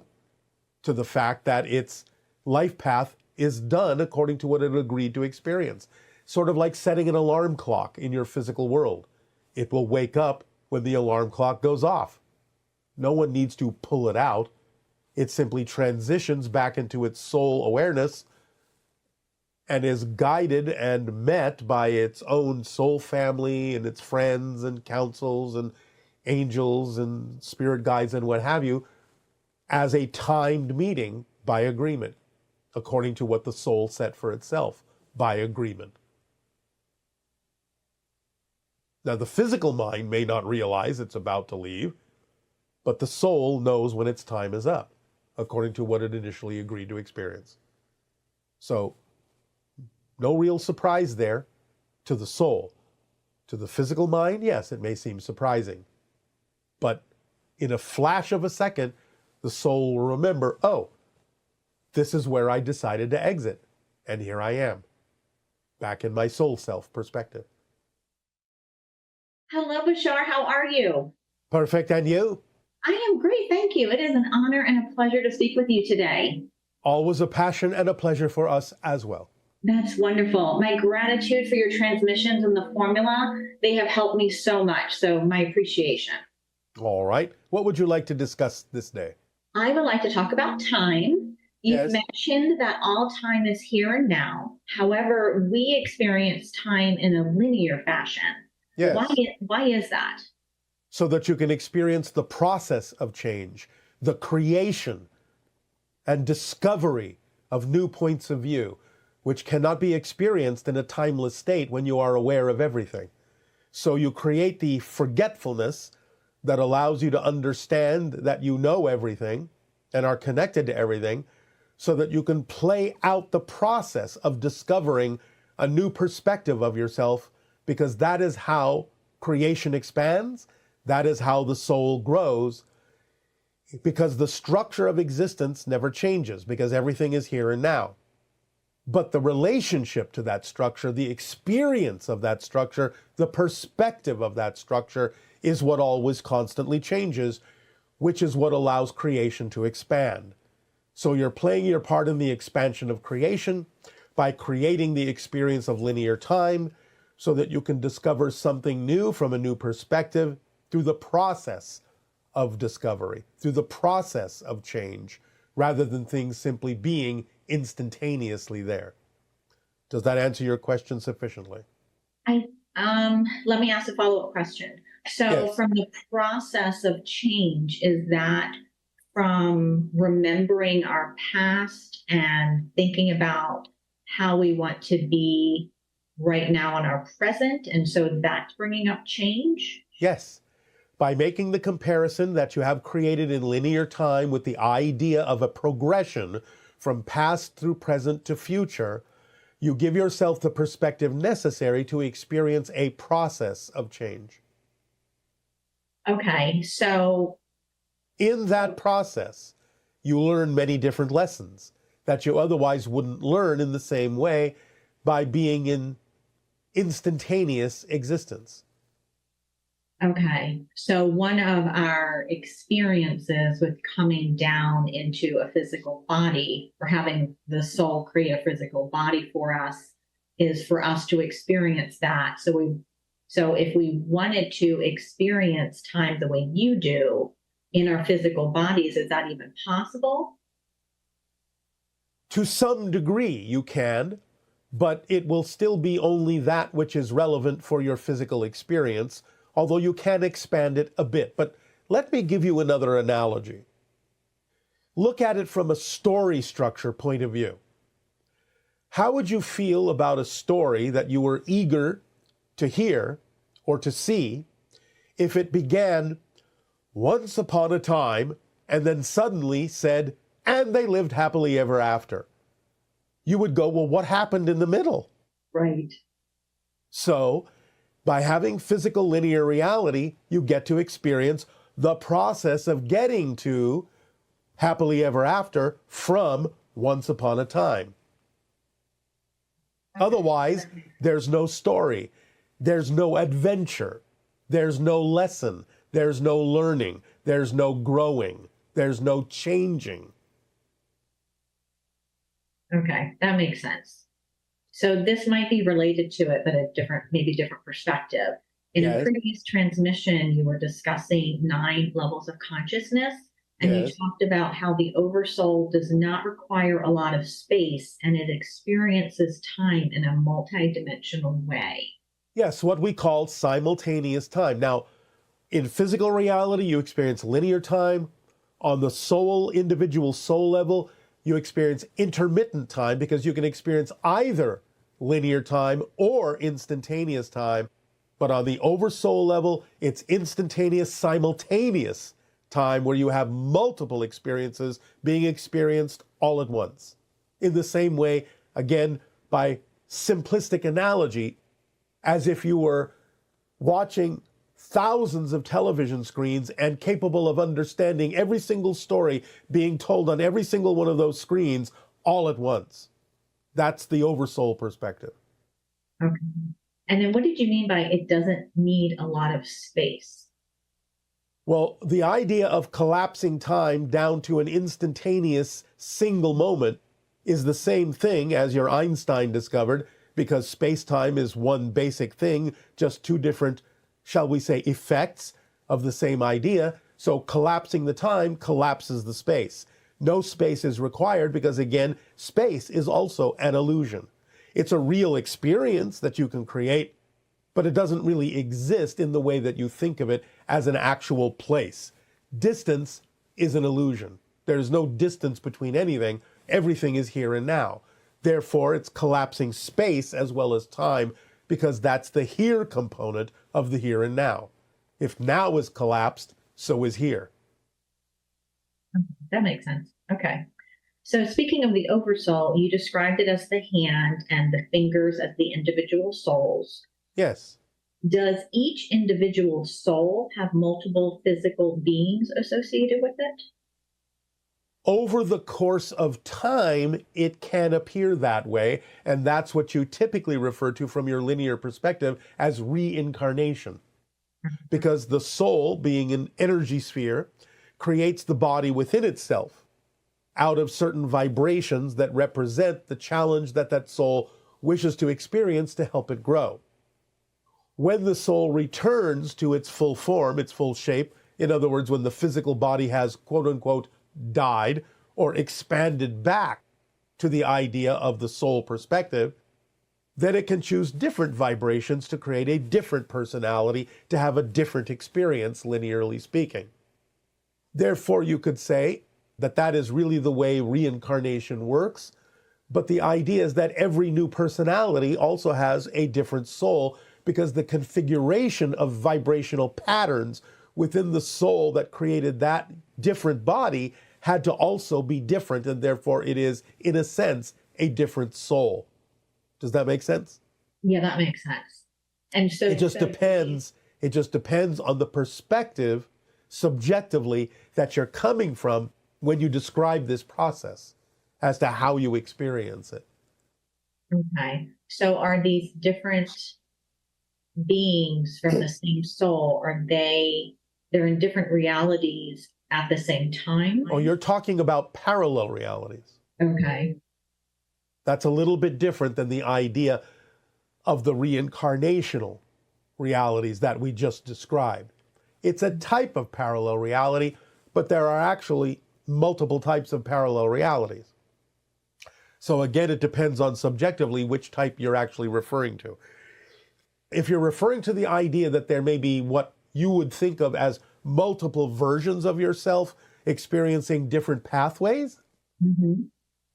to the fact that its life path is done according to what it agreed to experience. Sort of like setting an alarm clock in your physical world. It will wake up when the alarm clock goes off. No one needs to pull it out. It simply transitions back into its soul awareness and is guided and met by its own soul family and its friends and councils and angels and spirit guides and what have you as a timed meeting by agreement, according to what the soul set for itself by agreement. Now, the physical mind may not realize it's about to leave, but the soul knows when its time is up, according to what it initially agreed to experience. So, no real surprise there to the soul. To the physical mind, yes, it may seem surprising. But in a flash of a second, the soul will remember, oh, this is where I decided to exit. And here I am, back in my soul self perspective. Hello, Bashar. How are you? Perfect. And you? I am great. Thank you. It is an honor and a pleasure to speak with you today. Always a passion and a pleasure for us as well. That's wonderful. My gratitude for your transmissions and the formula. They have helped me so much. So my appreciation. All right. What would you like to discuss this day? I would like to talk about time. You've mentioned that all time is here and now. However, we experience time in a linear fashion. Yes. Why is that? So that you can experience the process of change, the creation and discovery of new points of view, which cannot be experienced in a timeless state when you are aware of everything. So you create the forgetfulness that allows you to understand that you know everything and are connected to everything, so that you can play out the process of discovering a new perspective of yourself, because that is how creation expands, that is how the soul grows, because the structure of existence never changes, because everything is here and now. But the relationship to that structure, the experience of that structure, the perspective of that structure is what always constantly changes, which is what allows creation to expand. So you're playing your part in the expansion of creation by creating the experience of linear time so that you can discover something new from a new perspective through the process of discovery, through the process of change, rather than things simply being instantaneously there. Does that answer your question sufficiently? Let me ask a follow-up question. So Yes. from the process of change, is that from remembering our past and thinking about how we want to be right now in our present, and so that's bringing up change? Yes. By making the comparison that you have created in linear time with the idea of a progression from past through present to future, you give yourself the perspective necessary to experience a process of change. Okay, so in that process, you learn many different lessons that you otherwise wouldn't learn in the same way by being in instantaneous existence. Okay, so one of our experiences with coming down into a physical body, or having the soul create a physical body for us, is for us to experience that. So if we wanted to experience time the way you do in our physical bodies, is that even possible? To some degree, you can, but it will still be only that which is relevant for your physical experience, although you can expand it a bit. But let me give you another analogy. Look at it from a story structure point of view. How would you feel about a story that you were eager to hear or to see if it began once upon a time and then suddenly said, and they lived happily ever after? You would go, well, what happened in the middle? Right. So, by having physical linear reality, you get to experience the process of getting to happily ever after from once upon a time. Otherwise, there's no story, there's no adventure, there's no lesson, there's no learning, there's no growing, there's no changing. Okay, that makes sense. So this might be related to it, but maybe different perspective. In a previous transmission, you were discussing 9 levels of consciousness, and you talked about how the oversoul does not require a lot of space, and it experiences time in a multidimensional way. Yes, what we call simultaneous time. Now, in physical reality, you experience linear time. On the soul, individual soul level, you experience intermittent time because you can experience either linear time or instantaneous time. But on the oversoul level, it's instantaneous, simultaneous time where you have multiple experiences being experienced all at once. In the same way, again, by simplistic analogy, as if you were watching thousands of television screens and capable of understanding every single story being told on every single one of those screens all at once. That's the oversoul perspective. Okay. And then what did you mean by it doesn't need a lot of space? Well, the idea of collapsing time down to an instantaneous single moment is the same thing as your Einstein discovered, because space-time is one basic thing, just two different, shall we say, effects of the same idea. So collapsing the time collapses the space. No space is required because, again, space is also an illusion. It's a real experience that you can create, but it doesn't really exist in the way that you think of it as an actual place. Distance is an illusion. There's no distance between anything. Everything is here and now. Therefore, it's collapsing space as well as time, because that's the here component of the here and now. If now is collapsed, so is here. That makes sense. Okay. So speaking of the oversoul, you described it as the hand and the fingers as the individual souls. Yes. Does each individual soul have multiple physical beings associated with it? Over the course of time, it can appear that way, and that's what you typically refer to from your linear perspective as reincarnation. Because the soul, being an energy sphere, creates the body within itself out of certain vibrations that represent the challenge that that soul wishes to experience to help it grow. When the soul returns to its full form, its full shape, in other words, when the physical body has quote unquote died or expanded back to the idea of the soul perspective, then it can choose different vibrations to create a different personality, to have a different experience, linearly speaking. Therefore, you could say that that is really the way reincarnation works, but the idea is that every new personality also has a different soul, because the configuration of vibrational patterns within the soul that created that different body had to also be different, and therefore it is, in a sense, a different soul. Does that make sense? Yeah, that makes sense. And so it just depends on the perspective subjectively that you're coming from when you describe this process as to how you experience it. Okay. So are these different beings from the same soul? They're in different realities at the same time? Oh, you're talking about parallel realities. Okay. That's a little bit different than the idea of the reincarnational realities that we just described. It's a type of parallel reality, but there are actually multiple types of parallel realities. So again, it depends on subjectively which type you're actually referring to. If you're referring to the idea that there may be what you would think of as multiple versions of yourself experiencing different pathways,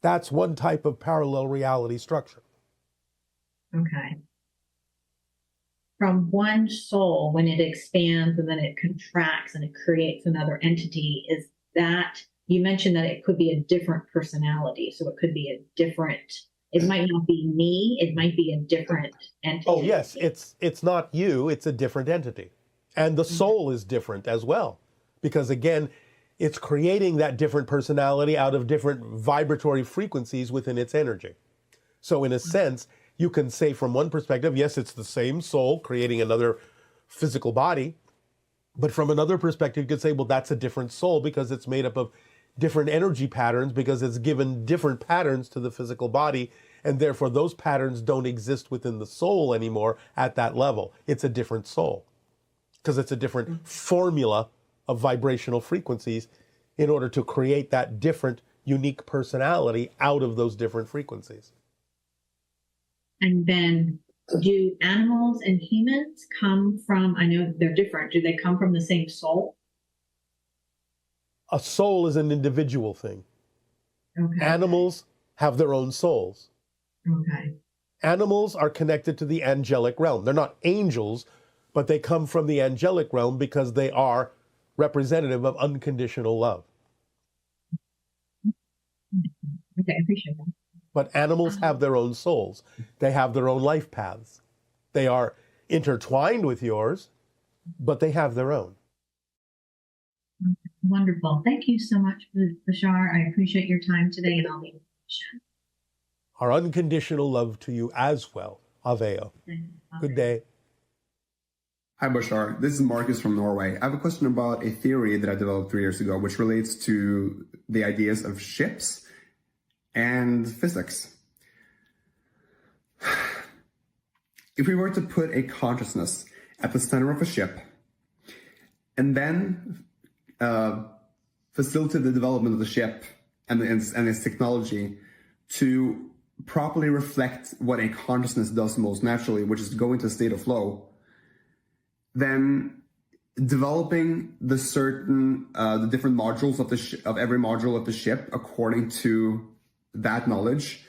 that's one type of parallel reality structure. Okay. From one soul, when it expands and then it contracts and it creates another entity, is that, you mentioned that it could be a different personality. So it could be a different, it might not be me, it might be a different entity. Oh yes, it's not you, it's a different entity. And the soul is different as well. Because again, it's creating that different personality out of different vibratory frequencies within its energy. So in a sense, you can say from one perspective, yes, it's the same soul creating another physical body. But from another perspective, you could say, well, that's a different soul because it's made up of different energy patterns, because it's given different patterns to the physical body. And therefore, those patterns don't exist within the soul anymore at that level. It's a different soul because it's a different formula of vibrational frequencies in order to create that different, unique personality out of those different frequencies. And then do animals and humans come from, I know they're different, do they come from the same soul? A soul is an individual thing. Okay. Animals have their own souls. Okay. Animals are connected to the angelic realm. They're not angels, but they come from the angelic realm because they are representative of unconditional love. Okay, I appreciate that. But animals have their own souls. They have their own life paths. They are intertwined with yours, but they have their own. Wonderful. Thank you so much, Bashar. I appreciate your time today and all the information. Our unconditional love to you as well. Aveo. Good day. Hi, Bashar. This is Marcus from Norway. I have a question about a theory that I developed 3 years ago, which relates to the ideas of ships and physics. If we were to put a consciousness at the center of a ship and then facilitate the development of the ship and its technology to properly reflect what a consciousness does most naturally, which is to go into a state of flow, then developing the different modules of every module of the ship according to that knowledge,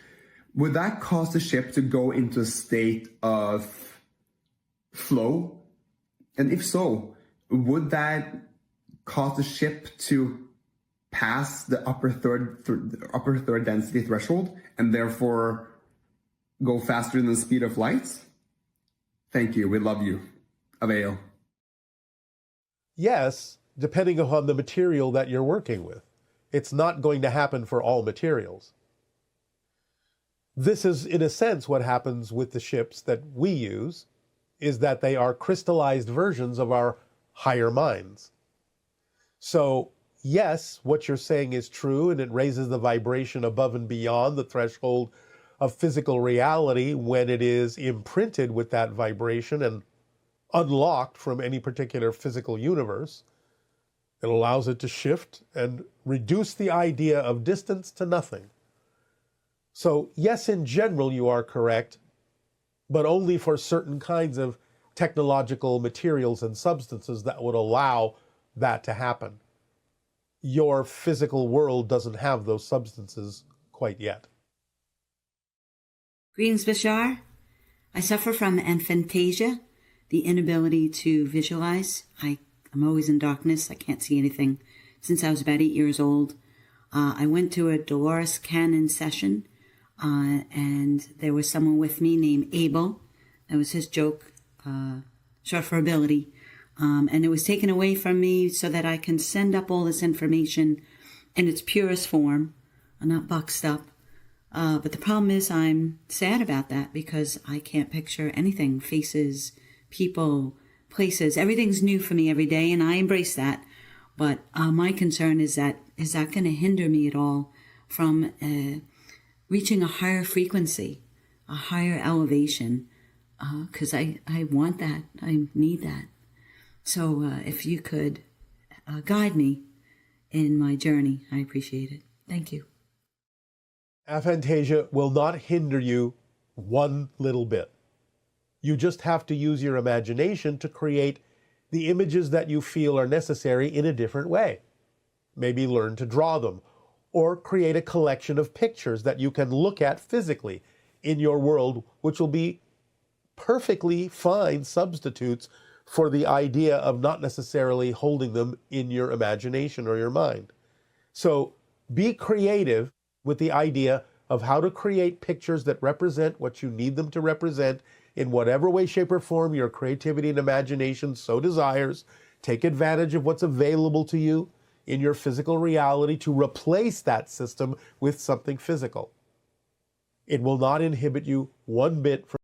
would that cause the ship to go into a state of flow? And if so, would that cause the ship to pass the upper third density threshold and therefore go faster than the speed of light? Thank you. We love you. Aveo. Yes, depending upon the material that you're working with. It's not going to happen for all materials. This is, in a sense, what happens with the ships that we use, is that they are crystallized versions of our higher minds. So, yes, what you're saying is true, and it raises the vibration above and beyond the threshold of physical reality when it is imprinted with that vibration and unlocked from any particular physical universe. It allows it to shift and reduce the idea of distance to nothing. So, yes, in general, you are correct, but only for certain kinds of technological materials and substances that would allow that to happen. Your physical world doesn't have those substances quite yet. Greetings, Bashar. I suffer from aphantasia, the inability to visualize. I'm always in darkness. I can't see anything since I was about 8 years old. I went to a Dolores Cannon session, and there was someone with me named Abel. That was his joke, short for ability. And it was taken away from me so that I can send up all this information in its purest form, not boxed up. But the problem is I'm sad about that because I can't picture anything. Faces, people, places, everything's new for me every day, and I embrace that. But my concern is that going to hinder me at all from reaching a higher frequency, a higher elevation? Because I want that. I need that. So if you could guide me in my journey, I appreciate it. Thank you. Aphantasia will not hinder you one little bit. You just have to use your imagination to create the images that you feel are necessary in a different way. Maybe learn to draw them, or create a collection of pictures that you can look at physically in your world, which will be perfectly fine substitutes for the idea of not necessarily holding them in your imagination or your mind. So be creative with the idea of how to create pictures that represent what you need them to represent in whatever way, shape, or form your creativity and imagination so desires. Take advantage of what's available to you in your physical reality to replace that system with something physical. It will not inhibit you one bit from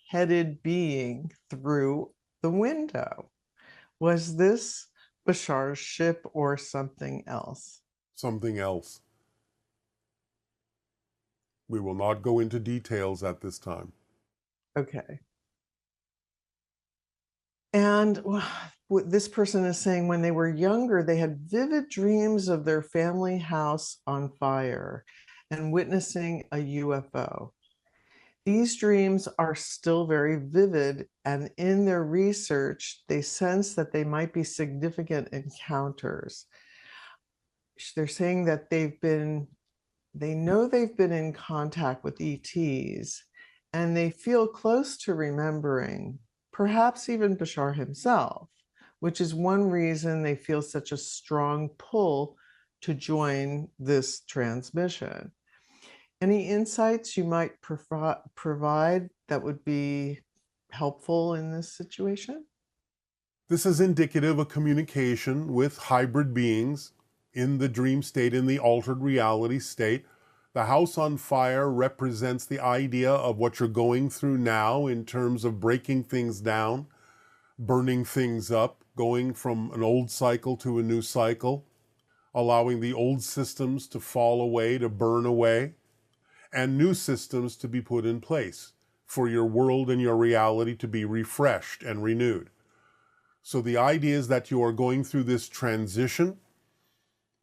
headed being through the window. Was this Bashar's ship or something else? Something else. We will not go into details at this time. Okay. And what this person is saying, when they were younger, they had vivid dreams of their family house on fire and witnessing a UFO. These dreams are still very vivid, and in their research, they sense that they might be significant encounters. They're saying that they know they've been in contact with ETs, and they feel close to remembering, perhaps even Bashar himself, which is one reason they feel such a strong pull to join this transmission. Any insights you might provide that would be helpful in this situation? This is indicative of communication with hybrid beings in the dream state, in the altered reality state. The house on fire represents the idea of what you're going through now in terms of breaking things down, burning things up, going from an old cycle to a new cycle, allowing the old systems to fall away, to burn away, and new systems to be put in place for your world and your reality to be refreshed and renewed. So the idea is that you are going through this transition.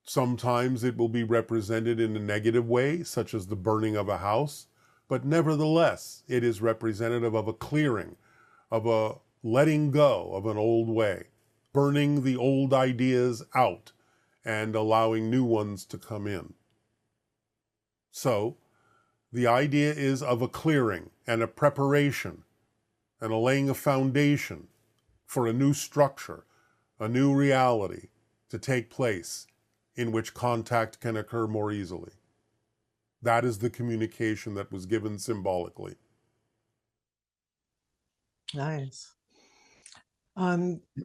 Sometimes it will be represented in a negative way, such as the burning of a house, but nevertheless, it is representative of a clearing, of a letting go of an old way, burning the old ideas out and allowing new ones to come in. So, the idea is of a clearing and a preparation and a laying a foundation for a new structure, a new reality to take place in which contact can occur more easily. That is the communication that was given symbolically. Nice.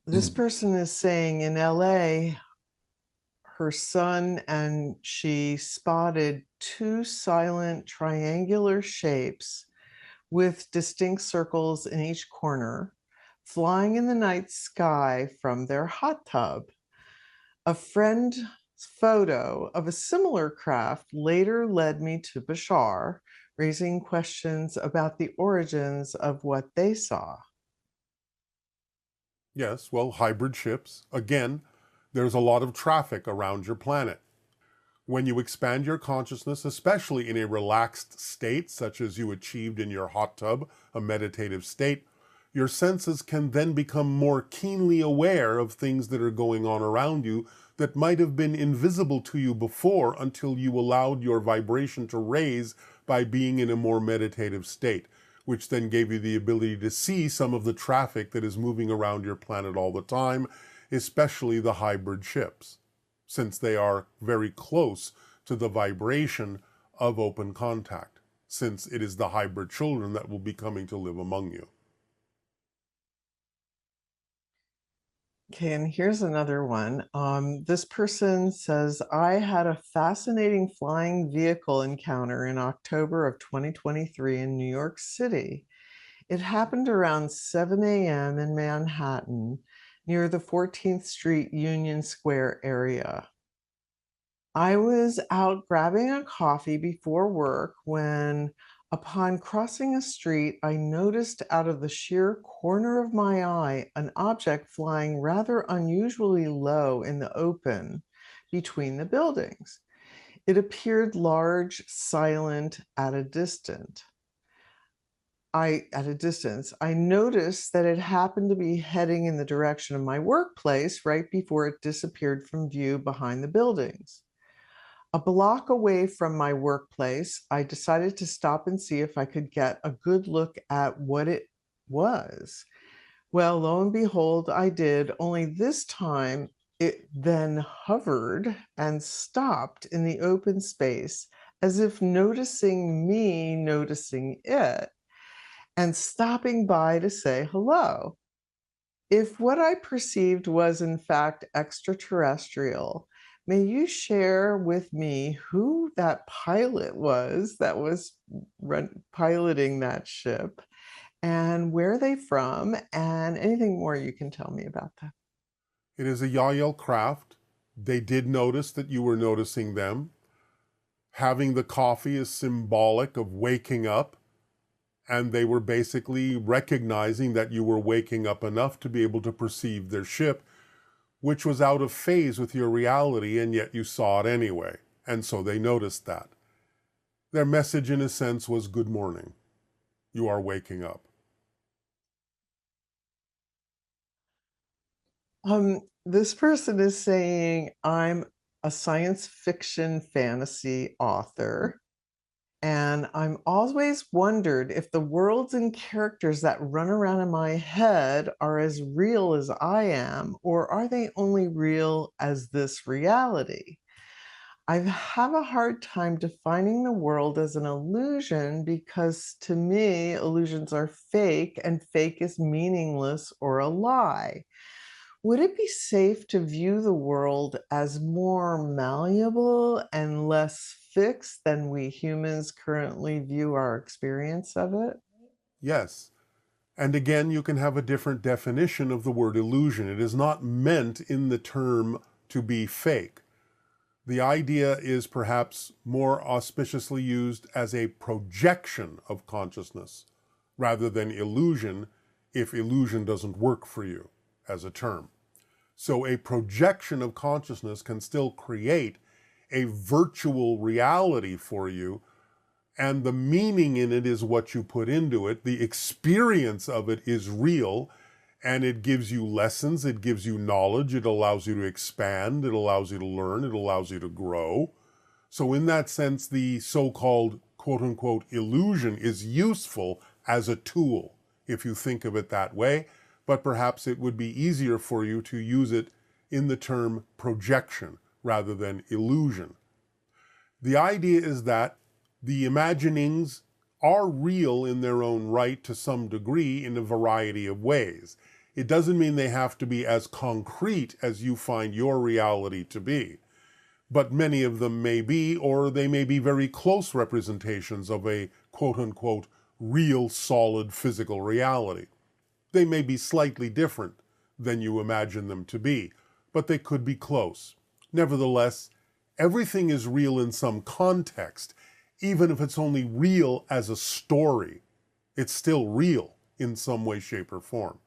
This person is saying in LA, her son and she spotted two silent triangular shapes with distinct circles in each corner, flying in the night sky from their hot tub. A friend's photo of a similar craft later led me to Bashar, raising questions about the origins of what they saw. Yes, well, hybrid ships. Again, there's a lot of traffic around your planet. When you expand your consciousness, especially in a relaxed state, such as you achieved in your hot tub, a meditative state, your senses can then become more keenly aware of things that are going on around you that might have been invisible to you before until you allowed your vibration to raise by being in a more meditative state, which then gave you the ability to see some of the traffic that is moving around your planet all the time, especially the hybrid ships, since they are very close to the vibration of open contact, since it is the hybrid children that will be coming to live among you. Okay, and here's another one. This person says, I had a fascinating flying vehicle encounter in October of 2023 in New York City. It happened around 7 a.m. in Manhattan, near the 14th Street Union Square area. I was out grabbing a coffee before work when, upon crossing a street, I noticed out of the sheer corner of my eye an object flying rather unusually low in the open between the buildings. It appeared large, silent, at a distance. I noticed that it happened to be heading in the direction of my workplace right before it disappeared from view behind the buildings. A block away from my workplace, I decided to stop and see if I could get a good look at what it was. Well, lo and behold, I did, only this time it then hovered and stopped in the open space as if noticing me noticing it, and stopping by to say hello. If what I perceived was in fact extraterrestrial, may you share with me who that pilot was that was piloting that ship and where are they from, and anything more you can tell me about them. It is a Yael craft. They did notice that you were noticing them. Having the coffee is symbolic of waking up, and they were basically recognizing that you were waking up enough to be able to perceive their ship, which was out of phase with your reality, and yet you saw it anyway. And so they noticed that. Their message, in a sense, was good morning. You are waking up. This person is saying, I'm a science fiction fantasy author, and I'm always wondered if the worlds and characters that run around in my head are as real as I am, or are they only real as this reality? I have a hard time defining the world as an illusion because to me, illusions are fake, and fake is meaningless or a lie. Would it be safe to view the world as more malleable and less fixed than we humans currently view our experience of it? Yes. And again, you can have a different definition of the word illusion. It is not meant in the term to be fake. The idea is perhaps more auspiciously used as a projection of consciousness rather than illusion, if illusion doesn't work for you as a term. So a projection of consciousness can still create a virtual reality for you, and the meaning in it is what you put into it. The experience of it is real, and it gives you lessons, it gives you knowledge, it allows you to expand, it allows you to learn, it allows you to grow. So in that sense, the so-called quote-unquote illusion is useful as a tool, if you think of it that way, but perhaps it would be easier for you to use it in the term projection rather than illusion. The idea is that the imaginings are real in their own right to some degree in a variety of ways. It doesn't mean they have to be as concrete as you find your reality to be, but many of them may be, or they may be very close representations of a quote-unquote real solid physical reality. They may be slightly different than you imagine them to be, but they could be close. Nevertheless, everything is real in some context, even if it's only real as a story. It's still real in some way, shape, or form,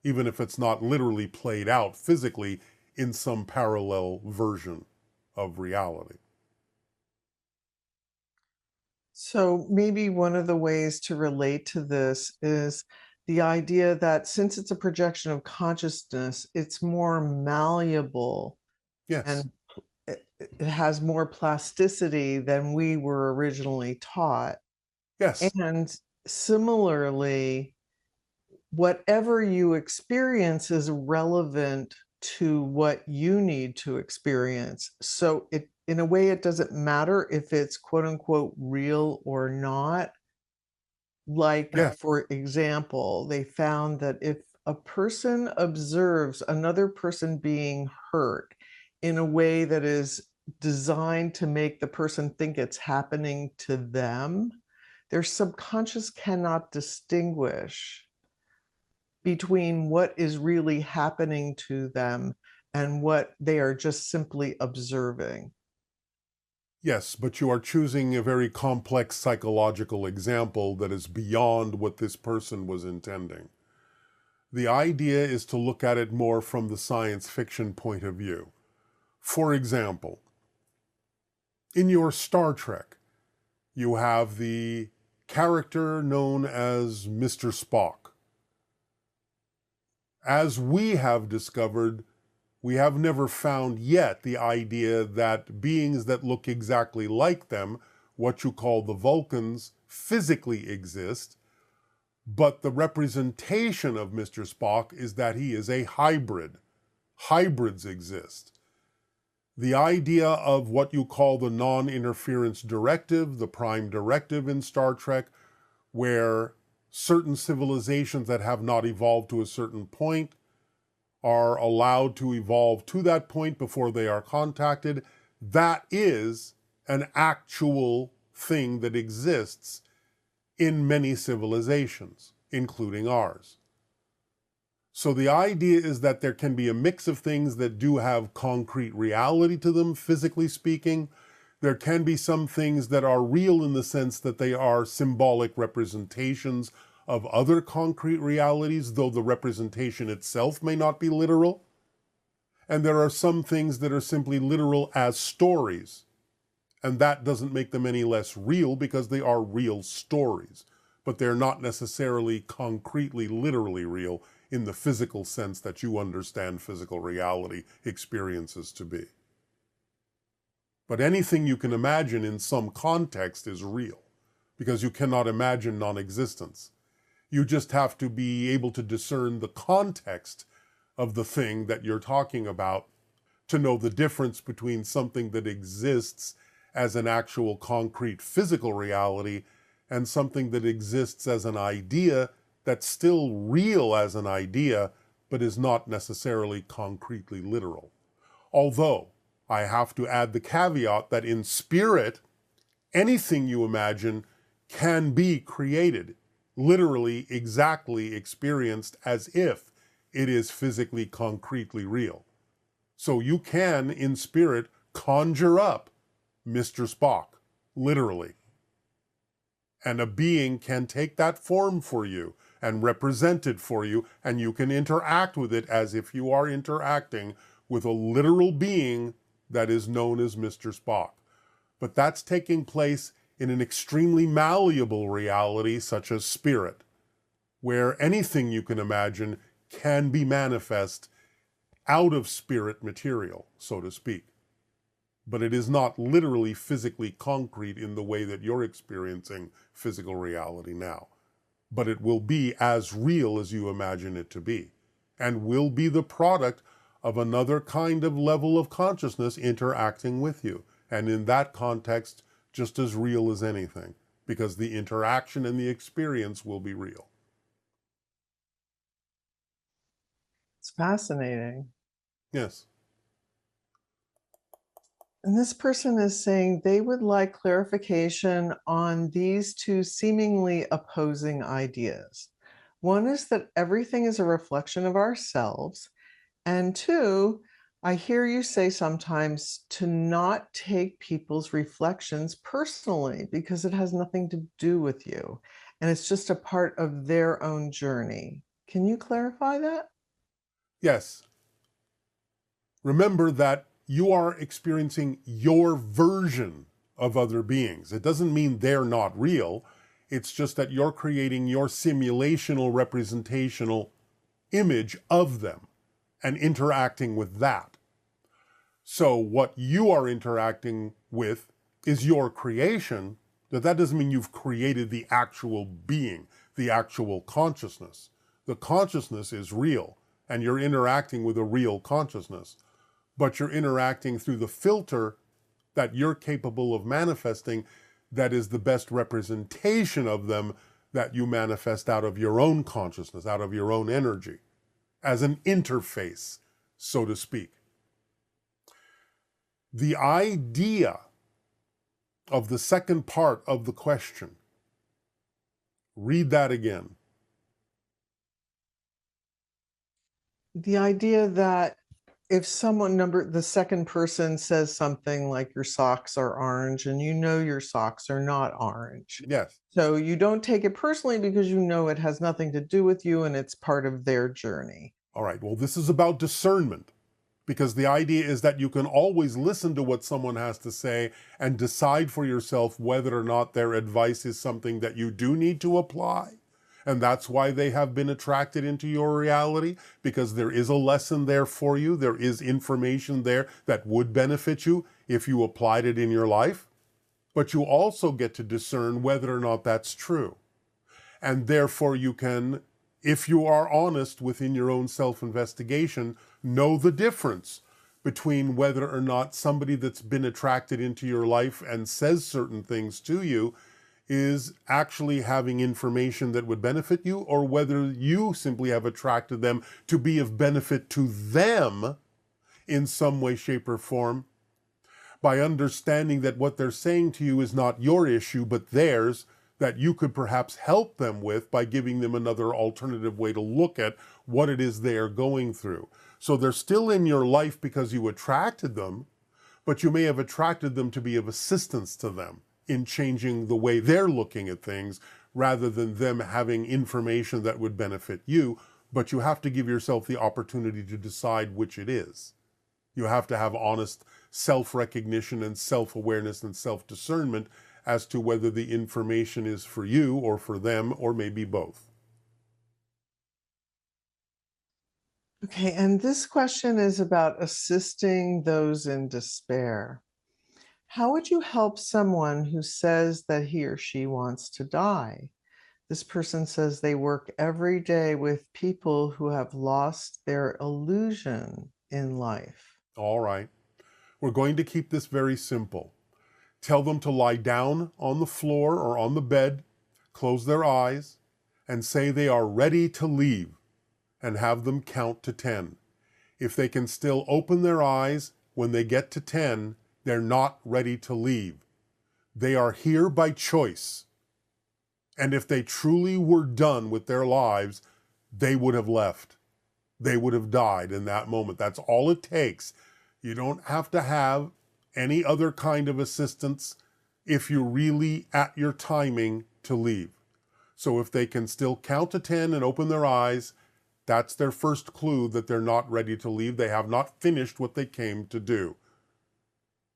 even if it's not literally played out physically in some parallel version of reality. So maybe one of the ways to relate to this is the idea that since it's a projection of consciousness, it's more malleable. Yes. And it has more plasticity than we were originally taught. Yes. And similarly, whatever you experience is relevant to what you need to experience. So in a way, it doesn't matter if it's quote unquote real or not. Like, for example, they found that if a person observes another person being hurt in a way that is designed to make the person think it's happening to them, their subconscious cannot distinguish between what is really happening to them and what they are just simply observing. Yes, but you are choosing a very complex psychological example that is beyond what this person was intending. The idea is to look at it more from the science fiction point of view. For example, in your Star Trek, you have the character known as Mr. Spock. As we have discovered, we have never found yet the idea that beings that look exactly like them, what you call the Vulcans, physically exist, but the representation of Mr. Spock is that he is a hybrid. Hybrids exist. The idea of what you call the non-interference directive, the prime directive in Star Trek, where certain civilizations that have not evolved to a certain point are allowed to evolve to that point before they are contacted, that is an actual thing that exists in many civilizations. including ours. So the idea is that there can be a mix of things that do have concrete reality to them, physically speaking. There can be some things that are real in the sense that they are symbolic representations of other concrete realities, though the representation itself may not be literal. And there are some things that are simply literal as stories. And that doesn't make them any less real because they are real stories. But they're not necessarily concretely, literally real in the physical sense that you understand physical reality experiences to be. But anything you can imagine in some context is real, because you cannot imagine non-existence. You just have to be able to discern the context of the thing that you're talking about to know the difference between something that exists as an actual concrete physical reality and something that exists as an idea that's still real as an idea, but is not necessarily concretely literal. Although, I have to add the caveat that in spirit, anything you imagine can be created, literally exactly experienced as if it is physically, concretely real. So you can, in spirit, conjure up Mr. Spock, literally. And a being can take that form for you and represent it for you, and you can interact with it as if you are interacting with a literal being that is known as Mr. Spock. But that's taking place in an extremely malleable reality such as spirit, where anything you can imagine can be manifest out of spirit material, so to speak. But it is not literally physically concrete in the way that you're experiencing physical reality now. But it will be as real as you imagine it to be, and will be the product of another kind of level of consciousness interacting with you. And in that context, just as real as anything, because the interaction and the experience will be real. It's fascinating. Yes. And this person is saying they would like clarification on these two seemingly opposing ideas. One is that everything is a reflection of ourselves. And two, I hear you say sometimes to not take people's reflections personally because it has nothing to do with you. And it's just a part of their own journey. Can you clarify that? Yes. Remember that you are experiencing your version of other beings. It doesn't mean they're not real. It's just that you're creating your simulational representational image of them and interacting with that. So what you are interacting with is your creation, but that doesn't mean you've created the actual being, the actual consciousness. The consciousness is real, and you're interacting with a real consciousness. But you're interacting through the filter that you're capable of manifesting that is the best representation of them that you manifest out of your own consciousness, out of your own energy, as an interface, so to speak. The idea of the second part of the question, read that again. The idea that if someone the second person says something like your socks are orange and you know your socks are not orange. Yes. So you don't take it personally because you know it has nothing to do with you and it's part of their journey. All right, well, this is about discernment, because the idea is that you can always listen to what someone has to say and decide for yourself whether or not their advice is something that you do need to apply. And that's why they have been attracted into your reality, because there is a lesson there for you. There is information there that would benefit you if you applied it in your life. But you also get to discern whether or not that's true. And therefore you can, if you are honest within your own self-investigation, know the difference between whether or not somebody that's been attracted into your life and says certain things to you is actually having information that would benefit you, or whether you simply have attracted them to be of benefit to them in some way, shape, or form, by understanding that what they're saying to you is not your issue, but theirs, that you could perhaps help them with by giving them another alternative way to look at what it is they are going through. So they're still in your life because you attracted them, but you may have attracted them to be of assistance to them in changing the way they're looking at things rather than them having information that would benefit you. But you have to give yourself the opportunity to decide which it is. You have to have honest self-recognition and self-awareness and self-discernment as to whether the information is for you or for them or maybe both. Okay, and this question is about assisting those in despair. How would you help someone who says that he or she wants to die? This person says they work every day with people who have lost their illusion in life. All right. We're going to keep this very simple. Tell them to lie down on the floor or on the bed, close their eyes, and say they are ready to leave, and have them count to 10. If they can still open their eyes when they get to 10, they're not ready to leave. They are here by choice. And if they truly were done with their lives, they would have left. They would have died in that moment. That's all it takes. You don't have to have any other kind of assistance if you're really at your timing to leave. So if they can still count to 10 and open their eyes, that's their first clue that they're not ready to leave. They have not finished what they came to do.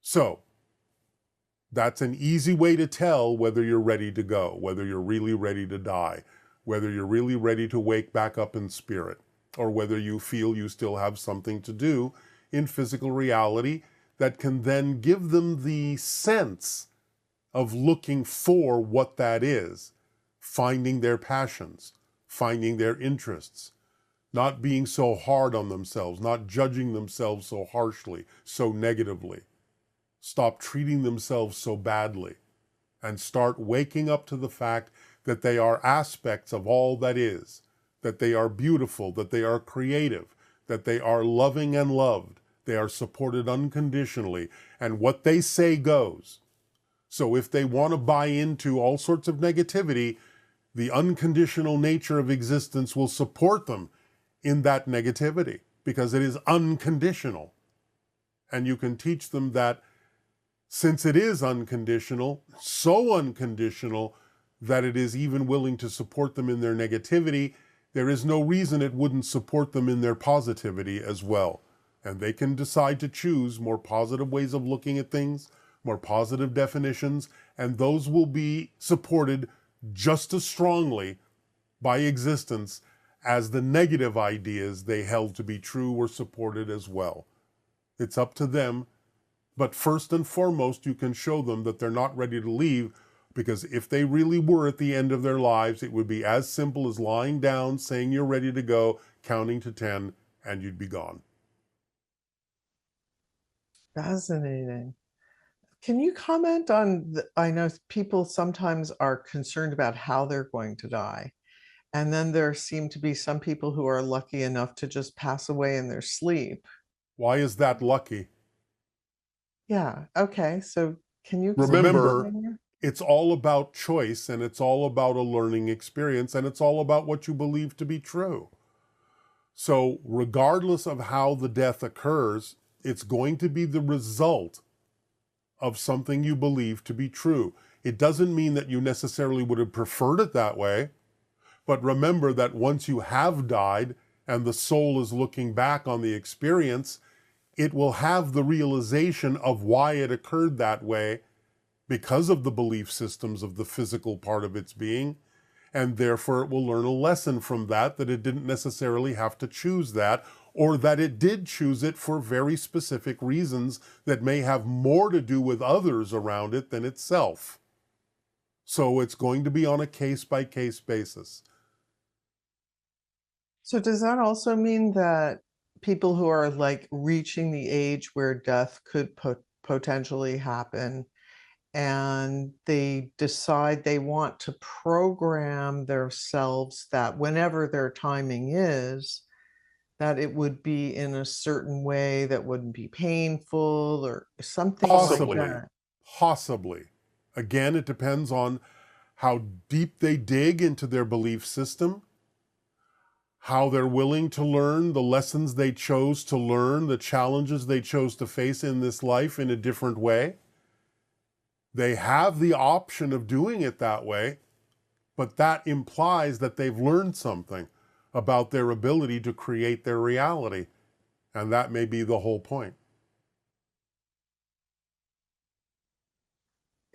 So that's an easy way to tell whether you're ready to go, whether you're really ready to die, whether you're really ready to wake back up in spirit, or whether you feel you still have something to do in physical reality that can then give them the sense of looking for what that is, finding their passions, finding their interests, not being so hard on themselves, not judging themselves so harshly, so negatively. Stop treating themselves so badly and start waking up to the fact that they are aspects of all that is, that they are beautiful, that they are creative, that they are loving and loved, they are supported unconditionally, and what they say goes. So if they want to buy into all sorts of negativity, the unconditional nature of existence will support them in that negativity because it is unconditional. And you can teach them that since it is unconditional, so unconditional that it is even willing to support them in their negativity, there is no reason it wouldn't support them in their positivity as well. And they can decide to choose more positive ways of looking at things, more positive definitions, and those will be supported just as strongly by existence as the negative ideas they held to be true were supported as well. It's up to them. But first and foremost, you can show them that they're not ready to leave, because if they really were at the end of their lives, it would be as simple as lying down, saying you're ready to go, counting to 10, and you'd be gone. Fascinating. Can you comment on, I know people sometimes are concerned about how they're going to die. And then there seem to be some people who are lucky enough to just pass away in their sleep. Why is that lucky? Yeah, okay. So can you remember, it's all about choice, and it's all about a learning experience, and it's all about what you believe to be true. So regardless of how the death occurs, it's going to be the result of something you believe to be true. It doesn't mean that you necessarily would have preferred it that way, but remember that once you have died and the soul is looking back on the experience, it will have the realization of why it occurred that way because of the belief systems of the physical part of its being, and therefore it will learn a lesson from that, that it didn't necessarily have to choose that, or that it did choose it for very specific reasons that may have more to do with others around it than itself. So it's going to be on a case-by-case basis. So does that also mean that people who are like reaching the age where death could potentially happen, and they decide they want to program themselves that whenever their timing is, that it would be in a certain way that wouldn't be painful or something like that? Possibly. Again, it depends on how deep they dig into their belief system, how they're willing to learn the lessons they chose to learn, the challenges they chose to face in this life in a different way. They have the option of doing it that way, but that implies that they've learned something about their ability to create their reality. And that may be the whole point.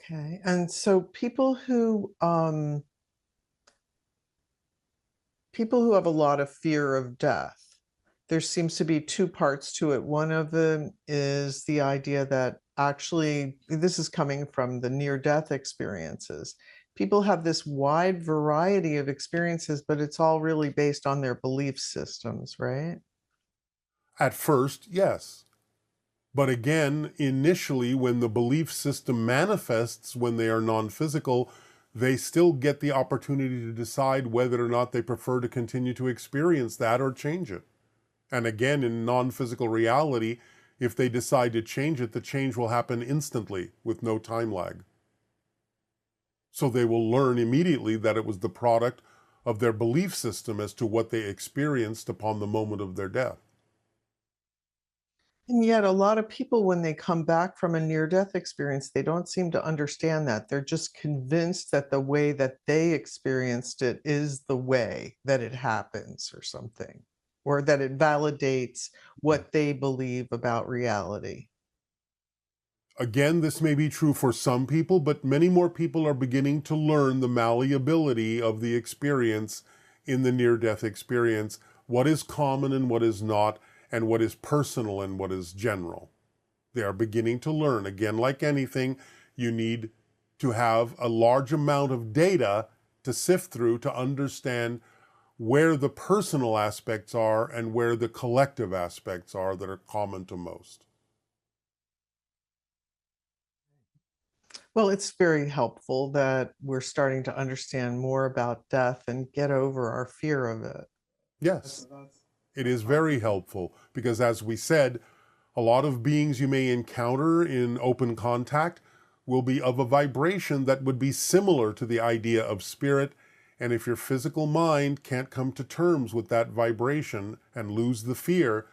Okay. And so people who have a lot of fear of death, there seems to be two parts to it. One of them is the idea that actually, this is coming from the near-death experiences. People have this wide variety of experiences, but it's all really based on their belief systems, right? At first, yes. But again, initially, when the belief system manifests when they are non-physical, they still get the opportunity to decide whether or not they prefer to continue to experience that or change it. And again, in non-physical reality, if they decide to change it, the change will happen instantly with no time lag. So they will learn immediately that it was the product of their belief system as to what they experienced upon the moment of their death. And yet a lot of people, when they come back from a near-death experience, they don't seem to understand that. They're just convinced that the way that they experienced it is the way that it happens or something, or that it validates what they believe about reality. Again, this may be true for some people, but many more people are beginning to learn the malleability of the experience in the near-death experience, what is common and what is not, and what is personal and what is general. They are beginning to learn. Again, like anything, you need to have a large amount of data to sift through to understand where the personal aspects are and where the collective aspects are that are common to most. Well, it's very helpful that we're starting to understand more about death and get over our fear of it. Yes, it is very helpful because, as we said, a lot of beings you may encounter in open contact will be of a vibration that would be similar to the idea of spirit. And if your physical mind can't come to terms with that vibration and lose the fear,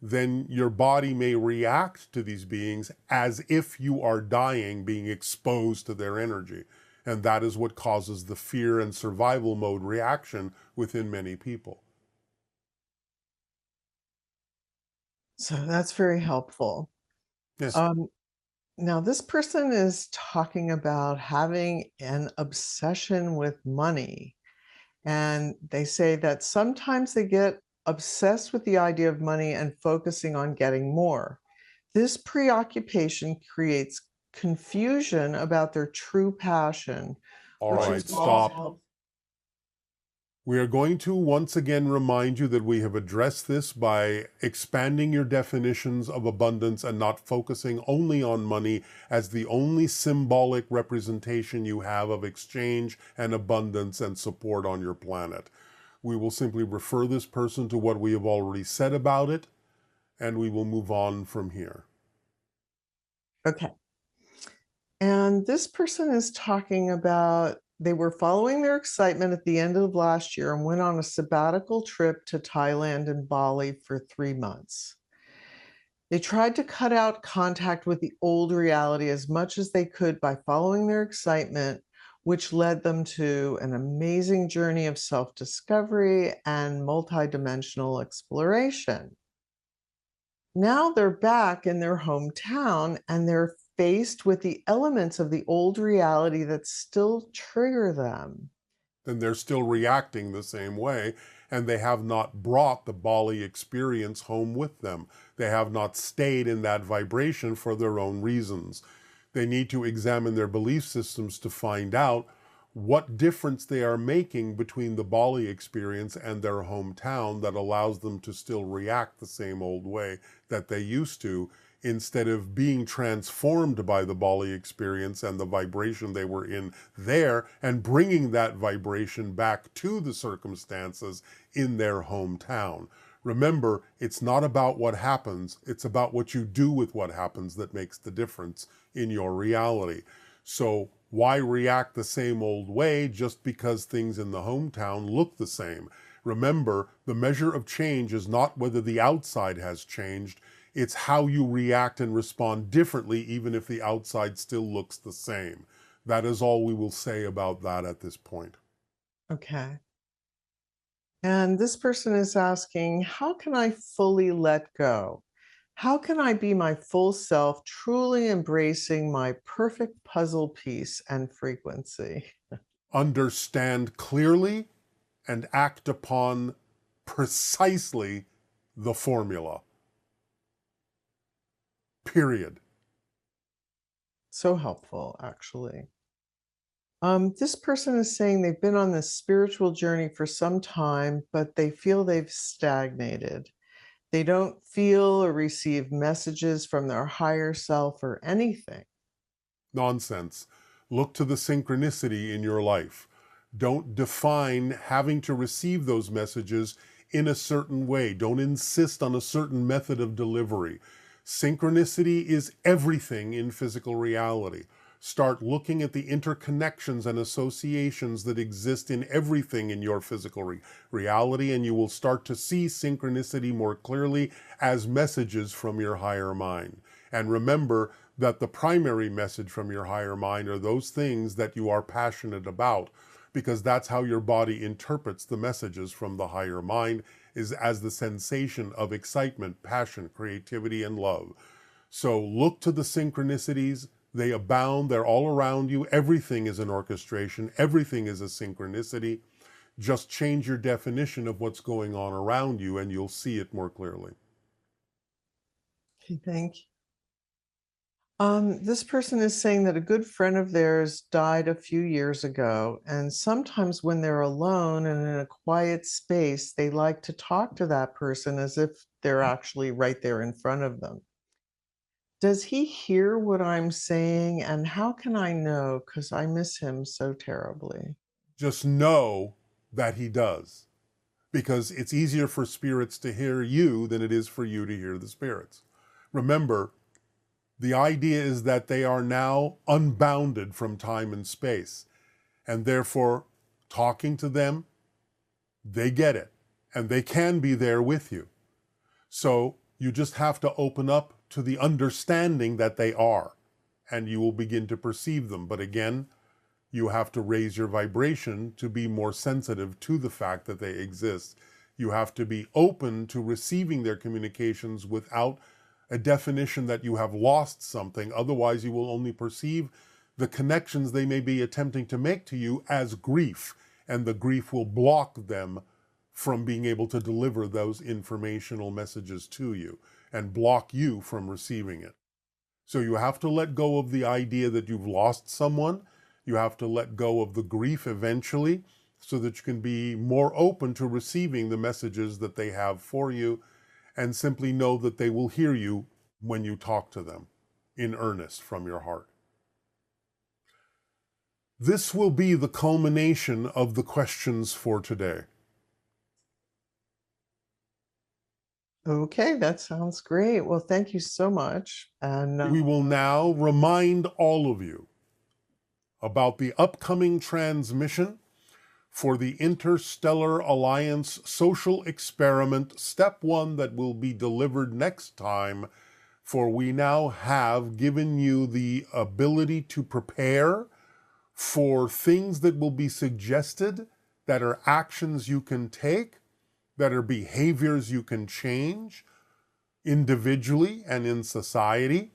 then your body may react to these beings as if you are dying, being exposed to their energy. And that is what causes the fear and survival mode reaction within many people. So that's very helpful. Yes. Now, this person is talking about having an obsession with money. And they say that sometimes they get obsessed with the idea of money and focusing on getting more. This preoccupation creates confusion about their true passion. All right, stop. We are going to once again remind you that we have addressed this by expanding your definitions of abundance and not focusing only on money as the only symbolic representation you have of exchange and abundance and support on your planet. We will simply refer this person to what we have already said about it, and we will move on from here. Okay. And this person is talking about they were following their excitement at the end of last year and went on a sabbatical trip to Thailand and Bali for 3 months. They tried to cut out contact with the old reality as much as they could by following their excitement, which led them to an amazing journey of self-discovery and multidimensional exploration. Now they're back in their hometown and they're faced with the elements of the old reality that still trigger them. Then they're still reacting the same way, and they have not brought the Bali experience home with them. They have not stayed in that vibration for their own reasons. They need to examine their belief systems to find out what difference they are making between the Bali experience and their hometown that allows them to still react the same old way that they used to, instead of being transformed by the Bali experience and the vibration they were in there and bringing that vibration back to the circumstances in their hometown. Remember, it's not about what happens, it's about what you do with what happens that makes the difference in your reality. So Why react the same old way just because things in the hometown look the same? Remember, the measure of change is not whether the outside has changed, it's how you react and respond differently even if the outside still looks the same. That is all we will say about that at this point. Okay. And this person is asking, how can I fully let go? How can I be my full self, truly embracing my perfect puzzle piece and frequency? Understand clearly and act upon precisely the formula. Period. So helpful, actually. This person is saying they've been on this spiritual journey for some time, but they feel they've stagnated. They don't feel or receive messages from their higher self or anything. Nonsense. Look to the synchronicity in your life. Don't define having to receive those messages in a certain way. Don't insist on a certain method of delivery. Synchronicity is everything in physical reality. Start looking at the interconnections and associations that exist in everything in your physical reality, and you will start to see synchronicity more clearly as messages from your higher mind. And remember that the primary message from your higher mind are those things that you are passionate about, because that's how your body interprets the messages from the higher mind, is as the sensation of excitement, passion, creativity, and love. So look to the synchronicities. They abound. They're all around you. Everything is an orchestration. Everything is a synchronicity. Just change your definition of what's going on around you and you'll see it more clearly. Okay, thank you. This person is saying that a good friend of theirs died a few years ago, and sometimes when they're alone and in a quiet space, they like to talk to that person as if they're actually right there in front of them. Does he hear what I'm saying, and how can I know? Because I miss him so terribly. Just know that he does, because it's easier for spirits to hear you than it is for you to hear the spirits. Remember, the idea is that they are now unbounded from time and space, and therefore talking to them, they get it, and they can be there with you. So you just have to open up to the understanding that they are, and you will begin to perceive them. But again, you have to raise your vibration to be more sensitive to the fact that they exist. You have to be open to receiving their communications without a definition that you have lost something. Otherwise, you will only perceive the connections they may be attempting to make to you as grief, and the grief will block them from being able to deliver those informational messages to you and block you from receiving it. So you have to let go of the idea that you've lost someone. You have to let go of the grief eventually so that you can be more open to receiving the messages that they have for you, and simply know that they will hear you when you talk to them in earnest from your heart. This will be the culmination of the questions for today. Okay, that sounds great. Well, thank you so much. And we will now remind all of you about the upcoming transmission for the Interstellar Alliance Social Experiment, Step 1, that will be delivered next time, for we now have given you the ability to prepare for things that will be suggested, that are actions you can take, that are behaviors you can change individually and in society.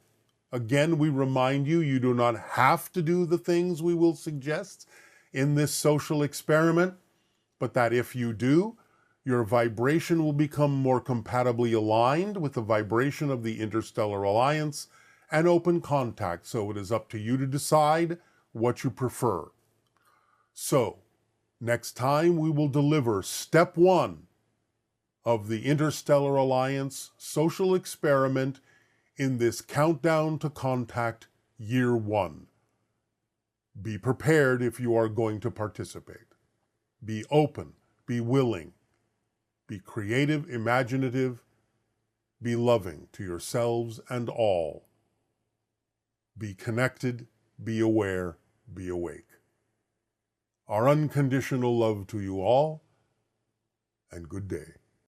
Again, we remind you, you do not have to do the things we will suggest in this social experiment, but that if you do, your vibration will become more compatibly aligned with the vibration of the Interstellar Alliance and open contact. So it is up to you to decide what you prefer. So, next time we will deliver Step 1 of the Interstellar Alliance Social Experiment in this Countdown to Contact Year 1. Be prepared if you are going to participate. Be open, be willing, be creative, imaginative, be loving to yourselves and all. Be connected, be aware, be awake. Our unconditional love to you all, and good day.